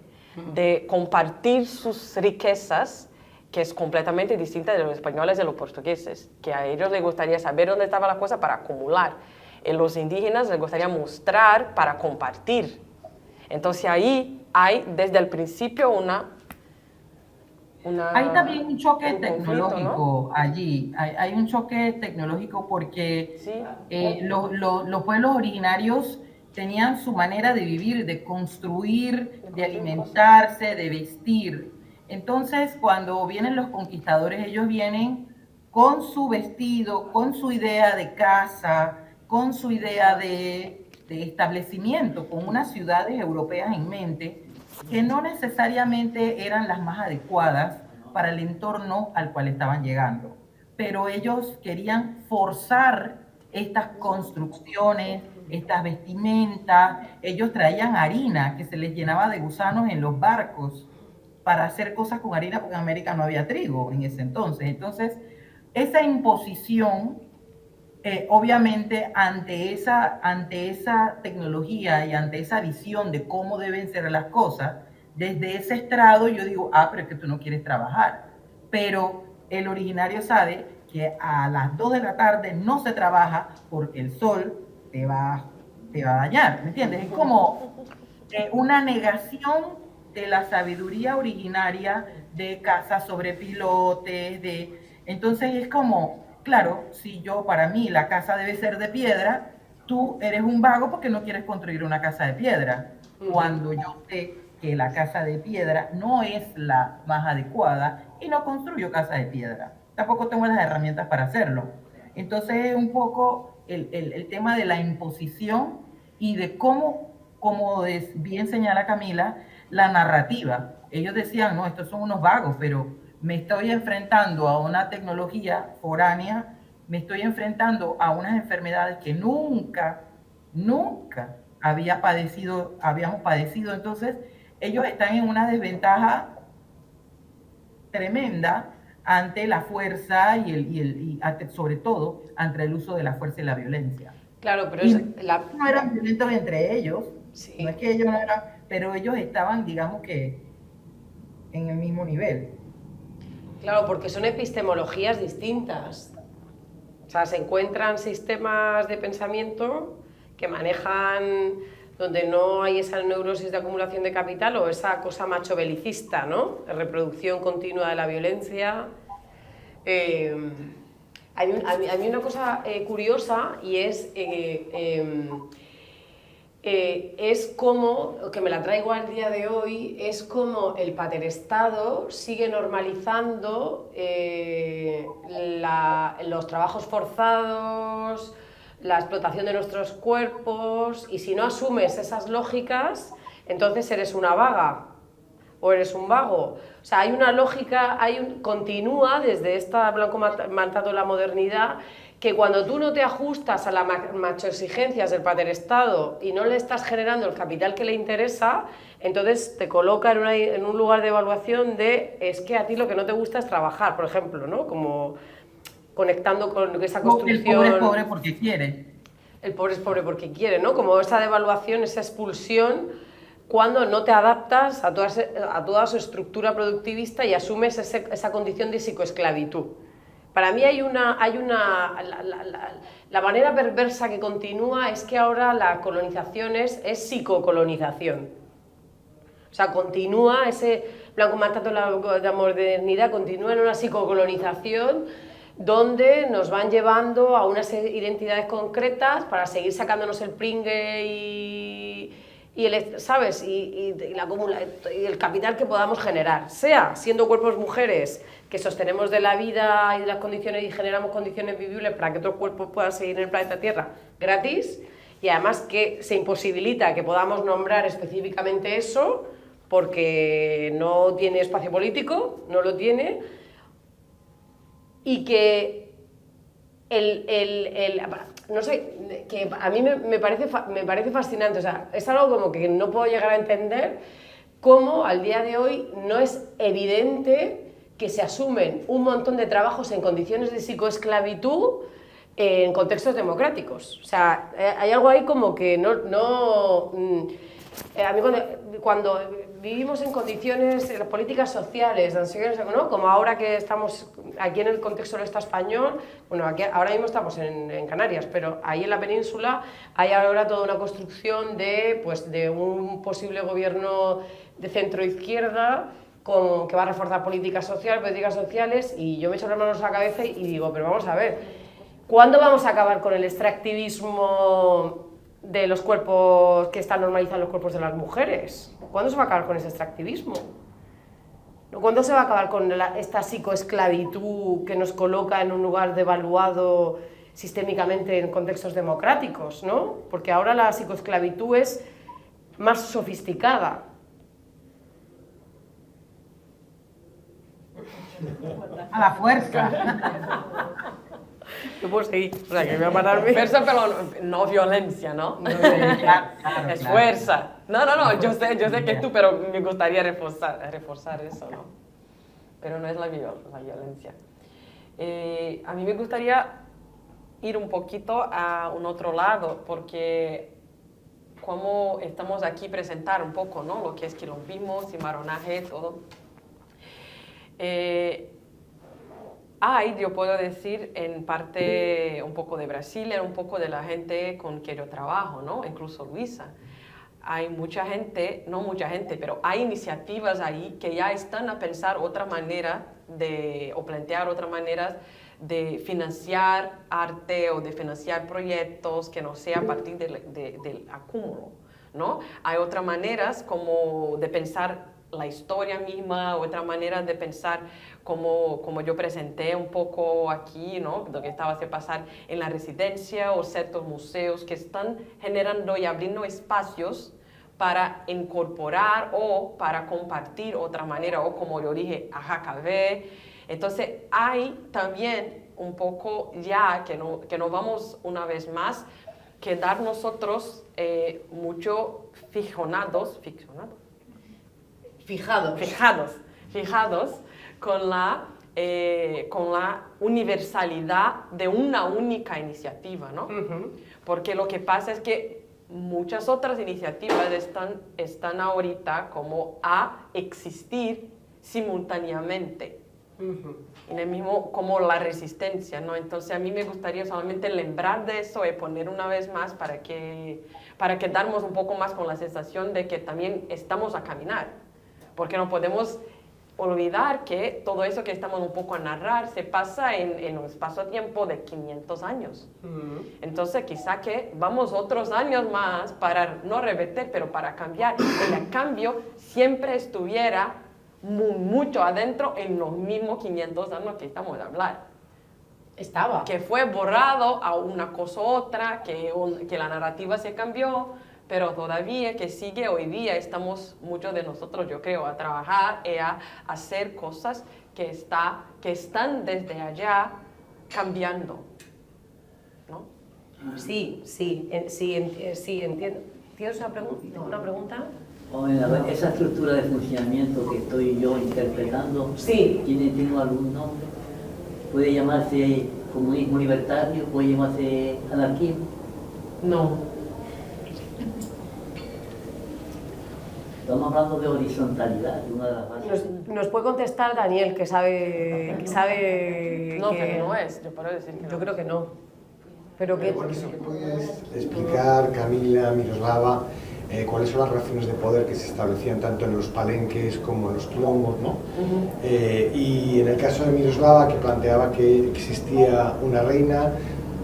de compartir sus riquezas, que es completamente distinta de los españoles y de los portugueses, que a ellos les gustaría saber dónde estaba la cosa para acumular. Y los indígenas les gustaría mostrar para compartir. Entonces ahí hay desde el principio Hay también un choque un conflicto, tecnológico allí. Hay un choque tecnológico porque Sí. los pueblos originarios tenían su manera de vivir, de construir, de alimentarse, de vestir. Entonces, cuando vienen los conquistadores, ellos vienen con su vestido, con su idea de casa, con su idea de establecimiento, con unas ciudades europeas en mente, que no necesariamente eran las más adecuadas para el entorno al cual estaban llegando. Pero ellos querían forzar estas construcciones, estas vestimentas. Ellos traían harina que se les llenaba de gusanos en los barcos para hacer cosas con harina, porque en América no había trigo en ese entonces. Entonces, esa imposición, obviamente, ante esa tecnología y ante esa visión de cómo deben ser las cosas, desde ese estrado yo digo, pero es que tú no quieres trabajar. Pero el originario sabe que a las 2 de la tarde no se trabaja porque el sol te va a dañar, ¿me entiendes? Es como una negación de la sabiduría originaria de casas sobre pilotes, entonces es como, claro, si para mí la casa debe ser de piedra, tú eres un vago porque no quieres construir una casa de piedra, cuando yo sé que la casa de piedra no es la más adecuada y no construyo casa de piedra. Tampoco tengo las herramientas para hacerlo. Entonces es un poco el tema de la imposición y de cómo, como bien señala Camila, la narrativa. Ellos decían, no, estos son unos vagos, pero me estoy enfrentando a una tecnología foránea, me estoy enfrentando a unas enfermedades que nunca habíamos padecido. Entonces, ellos están en una desventaja tremenda ante la fuerza y sobre todo ante el uso de la fuerza y la violencia. Claro, pero no eran violentos entre ellos, Sí. no es que ellos no eran, pero ellos estaban, digamos que, en el mismo nivel. Claro, porque son epistemologías distintas. O sea, se encuentran sistemas de pensamiento que manejan donde no hay esa neurosis de acumulación de capital o esa cosa macho belicista, ¿no? La reproducción continua de la violencia. Hay una cosa curiosa y es como, que me la traigo al día de hoy, es como el paterestado sigue normalizando los trabajos forzados, la explotación de nuestros cuerpos, y si no asumes esas lógicas, entonces eres una vaga o eres un vago. O sea, hay una lógica, continúa desde esta blanco mandato de la modernidad, que cuando tú no te ajustas a las machoexigencias del paterestado y no le estás generando el capital que le interesa, entonces te coloca en un lugar de evaluación de es que a ti lo que no te gusta es trabajar, por ejemplo, ¿no? Como conectando con esa construcción... El pobre es pobre porque quiere. El pobre es pobre porque quiere, ¿no? Como esa devaluación, esa expulsión, cuando no te adaptas a toda su estructura productivista y asumes esa condición de psicoesclavitud. Para mí la manera perversa que continúa es que ahora la colonización es psicocolonización. O sea, continúa ese blanco mandato de la modernidad, continúa en una psicocolonización donde nos van llevando a unas identidades concretas para seguir sacándonos el pringue y el capital que podamos generar, sea siendo cuerpos mujeres que sostenemos de la vida y de las condiciones y generamos condiciones vivibles para que otros cuerpos puedan seguir en el planeta Tierra gratis, y además que se imposibilita que podamos nombrar específicamente eso porque no tiene espacio político, no lo tiene, y que no sé, que a mí me parece fascinante, o sea, es algo como que no puedo llegar a entender cómo al día de hoy no es evidente que se asumen un montón de trabajos en condiciones de psicoesclavitud en contextos democráticos. O sea, hay algo ahí como que a mí cuando vivimos en condiciones, en las políticas sociales, ¿no? Como ahora que estamos aquí en el contexto del Estado español, bueno, aquí, ahora mismo estamos en Canarias, pero ahí en la península hay ahora toda una construcción de un posible gobierno de centro-izquierda que va a reforzar políticas sociales, y yo me echo las manos a la cabeza y digo, pero vamos a ver, ¿cuándo vamos a acabar con el extractivismo de los cuerpos que están normalizados los cuerpos de las mujeres? ¿Cuándo se va a acabar con ese extractivismo? ¿Cuándo se va a acabar con esta psicoesclavitud que nos coloca en un lugar devaluado sistémicamente en contextos democráticos, ¿no? Porque ahora la psicoesclavitud es más sofisticada. A la fuerza. Yo puedo seguir, o sea, que voy a pararme. Fuerza, pero no violencia, ¿no? Claro, es fuerza. No, yo sé que tú, pero me gustaría reforzar eso, ¿no? Pero no es la violencia. A mí me gustaría ir un poquito a un otro lado, porque como estamos aquí presentar un poco, ¿no? Lo que es quilombismo, cimarronaje, todo. Yo puedo decir, en parte un poco de Brasil, un poco de la gente con que yo trabajo, ¿no? Incluso Luisa. Hay mucha gente, no mucha gente, pero hay iniciativas ahí que ya están a pensar otra manera o plantear otras maneras de financiar arte o de financiar proyectos que no sea a partir del acúmulo, ¿no? Hay otras maneras como de pensar la historia misma, otra manera de pensar como yo presenté un poco aquí, ¿no? Lo que estaba haciendo pasar en la residencia o ciertos museos que están generando y abriendo espacios para incorporar o para compartir otra manera, o como yo dije, a JKV. Entonces hay también un poco ya que no vamos una vez más quedar nosotros mucho fijados con la universalidad de una única iniciativa, ¿no? Porque lo que pasa es que muchas otras iniciativas están ahorita como a existir simultáneamente. En el mismo, como la resistencia, ¿no? Entonces a mí me gustaría solamente lembrar de eso y poner una vez más para que darnos un poco más con la sensación de que también estamos a caminar, porque no podemos olvidar que todo eso que estamos un poco a narrar se pasa en un espacio-tiempo de 500 años. Entonces quizá que vamos otros años más para no revertir, pero para cambiar. El cambio siempre estuviera mucho adentro en los mismos 500 años que estamos a hablar. Estaba. Que fue borrado a una cosa u otra, que la narrativa se cambió, pero todavía que sigue hoy día estamos muchos de nosotros, yo creo, a trabajar y a hacer cosas que están desde allá cambiando, ¿no? Sí, entiendo. ¿Tienes una pregunta? Bueno, a ver, esa estructura de funcionamiento que estoy yo interpretando, Sí. ¿tiene algún nombre? ¿Puede llamarse comunismo libertario? ¿Puede llamarse anarquismo? No. Estamos hablando de horizontalidad, una de las bases. Nos puede contestar Daniel, que sabe No, que... pero no es, yo puedo decir que no. Yo creo que no. Pero que... Igual que si me puedes explicar, Camila, Miroslava, cuáles son las relaciones de poder que se establecían tanto en los palenques como en los quilombos, ¿no? Y en el caso de Miroslava, que planteaba que existía una reina,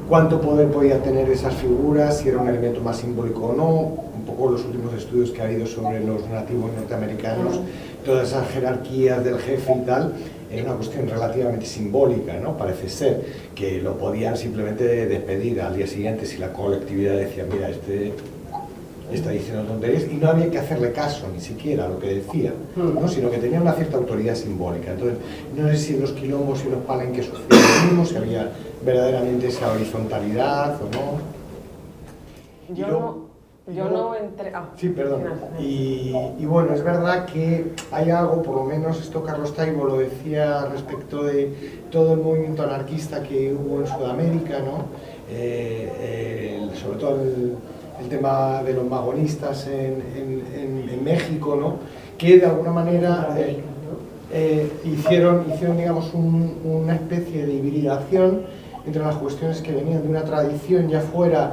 ¿cuánto poder podía tener esas figuras? Si era un elemento más simbólico o no. Un poco los últimos estudios que ha habido sobre los nativos norteamericanos, todas esas jerarquías del jefe y tal, era una cuestión relativamente simbólica, ¿no? Parece ser que lo podían simplemente despedir al día siguiente si la colectividad decía, mira, este está diciendo tonterías, y no había que hacerle caso ni siquiera a lo que decía, ¿no? Sino que tenía una cierta autoridad simbólica. Entonces, no sé si en los quilombos y en los palenques sucedía lo mismo, si había verdaderamente esa horizontalidad o no. Yo no entré... Sí, perdón. Y bueno, es verdad que hay algo, por lo menos esto Carlos Taibo lo decía respecto de todo el movimiento anarquista que hubo en Sudamérica, ¿no? Sobre todo el tema de los magonistas en México, ¿no? Que de alguna manera hicieron digamos, una especie de hibridación entre las cuestiones que venían de una tradición ya fuera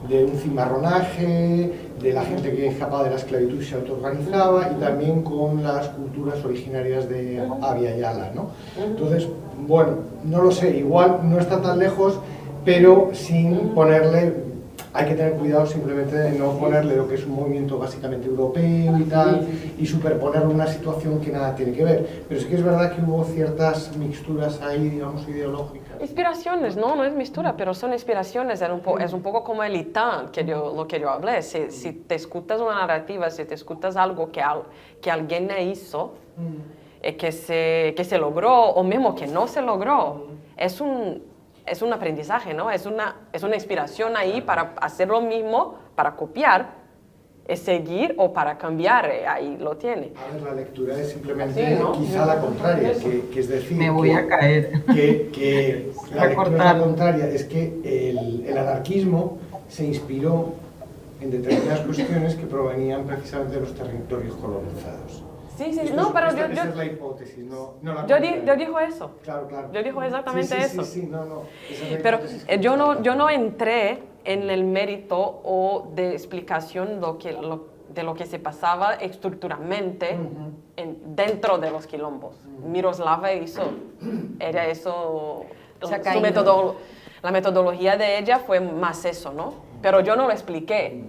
de un cimarronaje, de la gente que escapaba de la esclavitud y se autoorganizaba, y también con las culturas originarias de Abya Yala, ¿no? Entonces, bueno, no lo sé, igual no está tan lejos, pero sin ponerle, hay que tener cuidado simplemente de no ponerle lo que es un movimiento básicamente europeo y tal, y superponerle una situación que nada tiene que ver. Pero sí que es verdad que hubo ciertas mixturas ahí, digamos, ideológicas. Inspiraciones, no es mistura, pero son inspiraciones, es un poco como el ITAN, lo que yo hablé. Si te escuchas una narrativa, si te escuchas algo que alguien hizo, que se logró, o mismo que no se logró, es un aprendizaje, ¿no? Es una inspiración ahí para hacer lo mismo, para copiar, es seguir o para cambiar, ahí lo tiene. A ver, la lectura es simplemente Sí, ¿no? quizá la contraria, que es decir... Me voy a caer. Que la lectura es la contraria, es que el anarquismo se inspiró en determinadas cuestiones que provenían precisamente de los territorios colonizados. Sí, Esto no, es- pero esta- yo... esa es la hipótesis, no la Yo contraria. dijo eso. Claro. Yo dijo exactamente eso. Sí, no. Esa es la Pero hipótesis. yo no entré en el mérito o de explicación de lo que se pasaba estructuralmente dentro de los quilombos. Miroslava era eso, la metodología de ella fue más eso, ¿no? Pero yo no lo expliqué.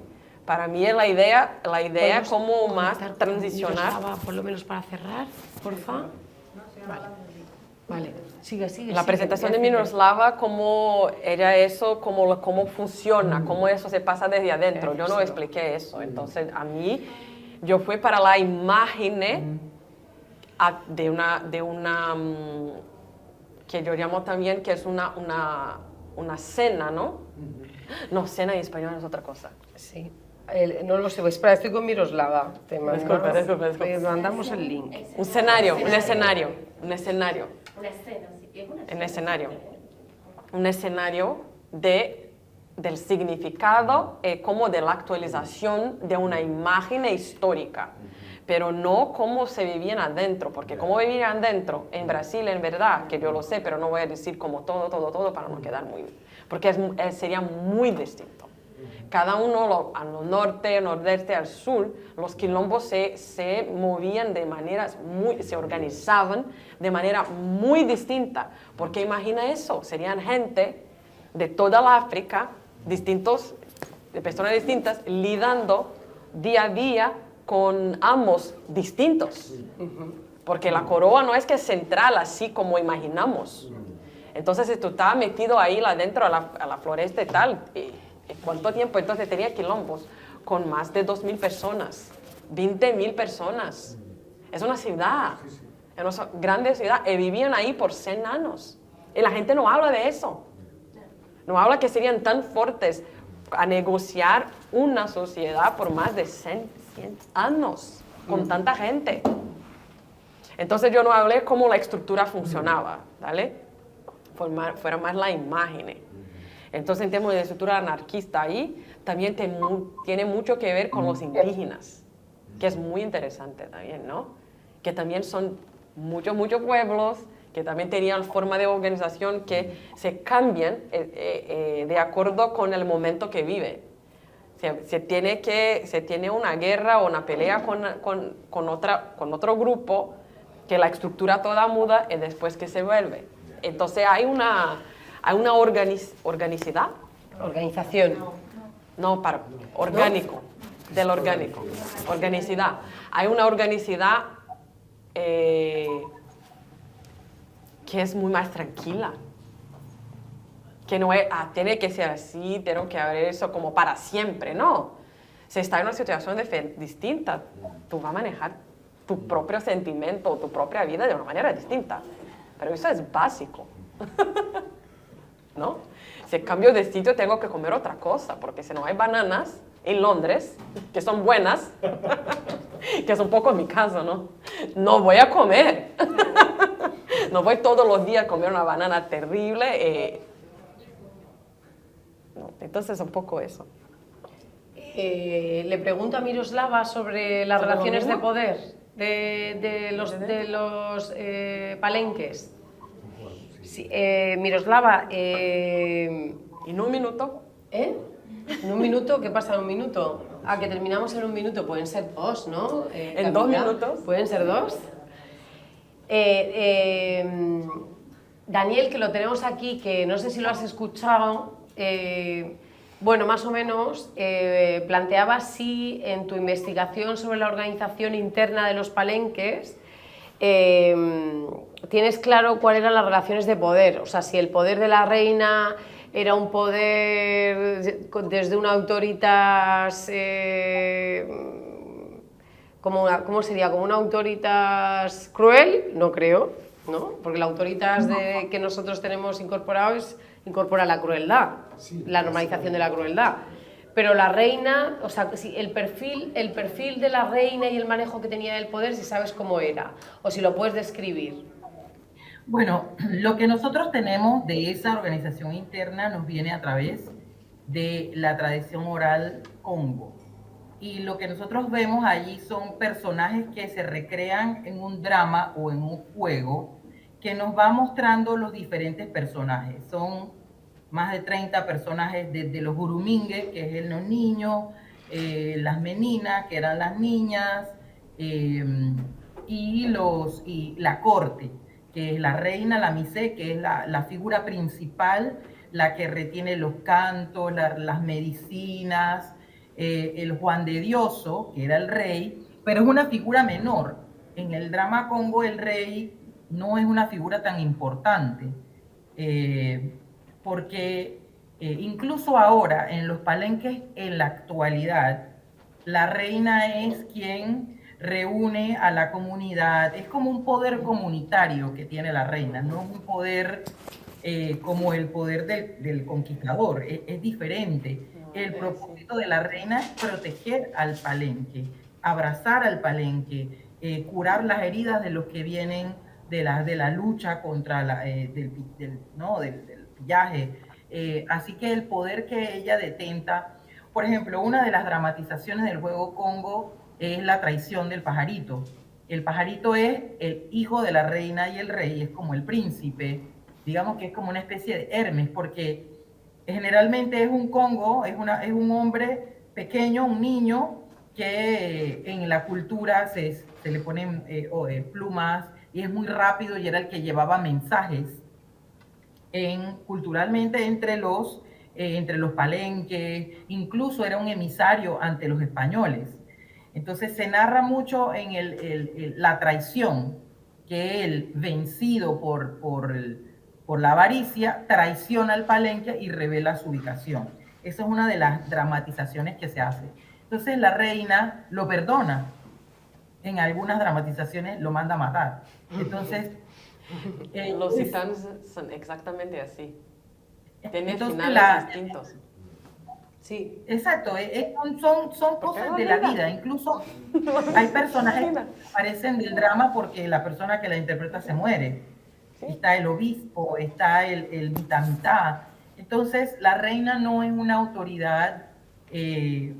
Para mí la idea como más transicionar. Por lo menos para cerrar, porfa. Vale. Sigue. La presentación de Miroslava, cómo era eso, cómo funciona, cómo eso se pasa desde adentro. Yo no expliqué eso. Entonces, a mí, yo fui para la imagen de una que yo llamo también que es una cena, ¿no? No, cena en español es otra cosa. Sí. No lo sé, espera, estoy con Miroslava. Disculpa. Mandamos el link. Un escenario. Una escena, sí. Es Un escenario del significado como de la actualización de una imagen histórica, pero no cómo se vivían adentro, porque cómo vivían adentro en Brasil, en verdad, que yo lo sé, pero no voy a decir como todo para no quedar muy... porque sería muy distinto. Cada uno, al norte, al nordeste, al sur, los quilombos se movían de maneras se organizaban de manera muy distinta. Porque imagina eso, serían gente de toda la África, de personas distintas, lidiando día a día con amos distintos. Porque la coroa no es que es central así como imaginamos. Entonces, si tú estabas metido ahí adentro a la floresta y tal, ¿cuánto tiempo? Entonces tenía quilombos con más de 2.000 personas, 20.000 personas. Es una ciudad, es una grande ciudad, y vivían ahí por 100 años. Y la gente no habla de eso. No habla que serían tan fuertes a negociar una sociedad por más de 100 años, con tanta gente. Entonces yo no hablé cómo la estructura funcionaba, ¿vale? Fuera más la imagen. Entonces en términos de estructura anarquista ahí, también tiene mucho que ver con los indígenas, que es muy interesante también, ¿no? Que también son muchos pueblos, que también tenían forma de organización que se cambian de acuerdo con el momento que vive. Se tiene una guerra o una pelea con otro grupo, que la estructura toda muda y después que se vuelve. Entonces hay una organicidad. Organización. No, orgánico, del orgánico, organicidad. Hay una organicidad que es muy más tranquila, que no es, tiene que ser así, tengo que haber eso como para siempre, no. Si está en una situación distinta, tú vas a manejar tu propio sentimiento, tu propia vida de una manera distinta. Pero eso es básico, ¿no? Si cambio de sitio tengo que comer otra cosa, porque si no hay bananas en Londres, que son buenas, que es un poco mi caso, ¿no? No voy a comer. No voy todos los días a comer una banana terrible. No, entonces un poco eso. Le pregunto a Miroslava sobre las relaciones de poder de los palenques. Sí, Miroslava, ¿En un minuto? ¿En un minuto? ¿Qué pasa en un minuto? Ah, que terminamos en un minuto, pueden ser dos, ¿no? ¿En 2 minutos? ¿Pueden ser dos? Daniel, que lo tenemos aquí, que no sé si lo has escuchado, bueno, más o menos, planteaba si en tu investigación sobre la organización interna de los palenques tienes claro cuáles eran las relaciones de poder, o sea, si el poder de la reina era un poder desde una autoritas, ¿cómo sería? ¿Como una autoritas cruel? No creo, ¿no? Porque la autoritas que nosotros tenemos incorporado incorpora la crueldad, Sí, la normalización de la crueldad. Pero la reina, o sea, si el perfil de la reina y el manejo que tenía del poder, si sabes cómo era, o si lo puedes describir. Bueno, lo que nosotros tenemos de esa organización interna nos viene a través de la tradición oral Congo. Y lo que nosotros vemos allí son personajes que se recrean en un drama o en un juego que nos va mostrando los diferentes personajes. Son más de 30 personajes, desde los gurumingue, que es los niños, las meninas, que eran las niñas, y la corte, que es la reina, la misé, que es la figura principal, la que retiene los cantos, las medicinas, el Juan de Dioso, que era el rey, pero es una figura menor. En el drama Congo el rey no es una figura tan importante, porque incluso ahora en los palenques en la actualidad, la reina es quien reúne a la comunidad, es como un poder comunitario que tiene la reina, no es un poder como el poder del conquistador, es diferente. El propósito de la reina es proteger al palenque, abrazar al palenque, curar las heridas de los que vienen de la lucha contra del pillaje. Así que el poder que ella detenta, por ejemplo, una de las dramatizaciones del juego Congo es la traición del pajarito. El pajarito es el hijo de la reina y el rey, es como el príncipe, digamos que es como una especie de Hermes, porque generalmente es un Congo, es un hombre pequeño, un niño, que en la cultura se le ponen plumas y es muy rápido y era el que llevaba mensajes culturalmente entre los palenques, incluso era un emisario ante los españoles. Entonces se narra mucho en la traición, que él, vencido por la avaricia, traiciona al palenque y revela su ubicación. Esa es una de las dramatizaciones que se hace. Entonces la reina lo perdona. En algunas dramatizaciones lo manda a matar. Entonces, Los gitanos son exactamente así. Tienen entonces finales distintos. Sí. exacto, son cosas de la vida. Incluso hay personajes que aparecen del drama porque la persona que la interpreta se muere. Está el obispo, está el mitad. Entonces, la reina no es una autoridad, no es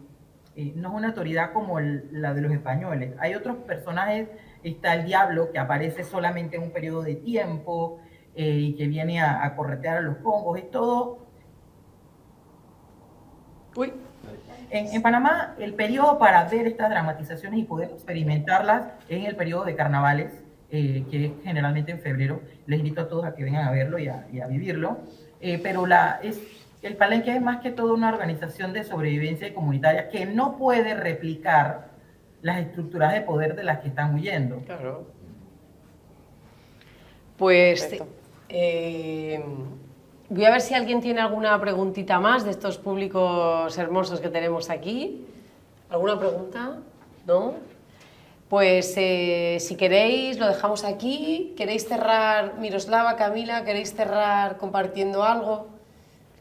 una autoridad como la de los españoles. Hay otros personajes, está el diablo que aparece solamente en un periodo de tiempo y que viene a corretear a los congos. Es todo. Uy. En Panamá, el periodo para ver estas dramatizaciones y poder experimentarlas es en el periodo de carnavales, que es generalmente en febrero. Les invito a todos a que vengan a verlo y a vivirlo. Pero el Palenque es más que todo una organización de sobrevivencia comunitaria que no puede replicar las estructuras de poder de las que están huyendo. Claro. Pues voy a ver si alguien tiene alguna preguntita más de estos públicos hermosos que tenemos aquí. ¿Alguna pregunta? ¿No? Pues si queréis, lo dejamos aquí. ¿Queréis cerrar, Miroslava, Camila, queréis cerrar compartiendo algo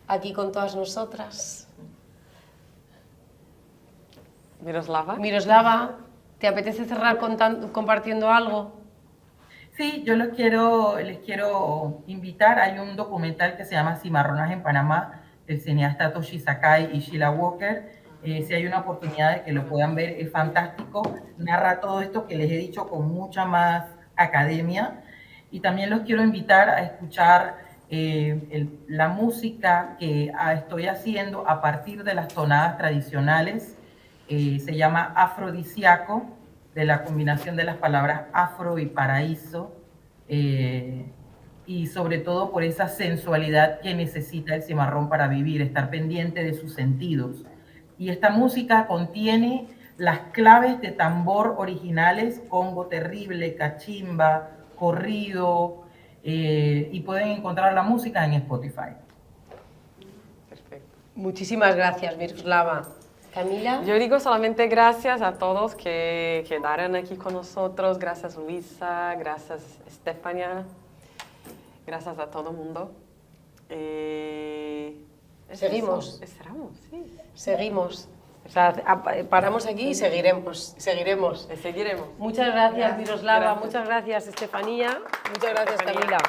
aquí con todas nosotras? Miroslava. Miroslava, ¿te apetece cerrar compartiendo algo? Sí, yo les quiero invitar. Hay un documental que se llama Cimarronas en Panamá, del cineasta Toshi Sakai y Sheila Walker. Si hay una oportunidad de que lo puedan ver, es fantástico. Narra todo esto que les he dicho con mucha más academia. Y también los quiero invitar a escuchar la música que estoy haciendo a partir de las tonadas tradicionales. Se llama Afrodisíaco, de la combinación de las palabras afro y paraíso, y sobre todo por esa sensualidad que necesita el cimarrón para vivir, estar pendiente de sus sentidos. Y esta música contiene las claves de tambor originales, congo terrible, cachimba, corrido, y pueden encontrar la música en Spotify. Perfecto. Muchísimas gracias, Miroslava. Camila. Yo digo solamente gracias a todos que quedaron aquí con nosotros. Gracias, Luisa. Gracias, Estefania. Gracias a todo el mundo. Seguimos. Esperamos, sí. Seguimos. O sea, paramos aquí y seguiremos. Seguiremos. Muchas gracias, Miroslava. Gracias. Muchas gracias, Estefanía. Muchas gracias, Camila.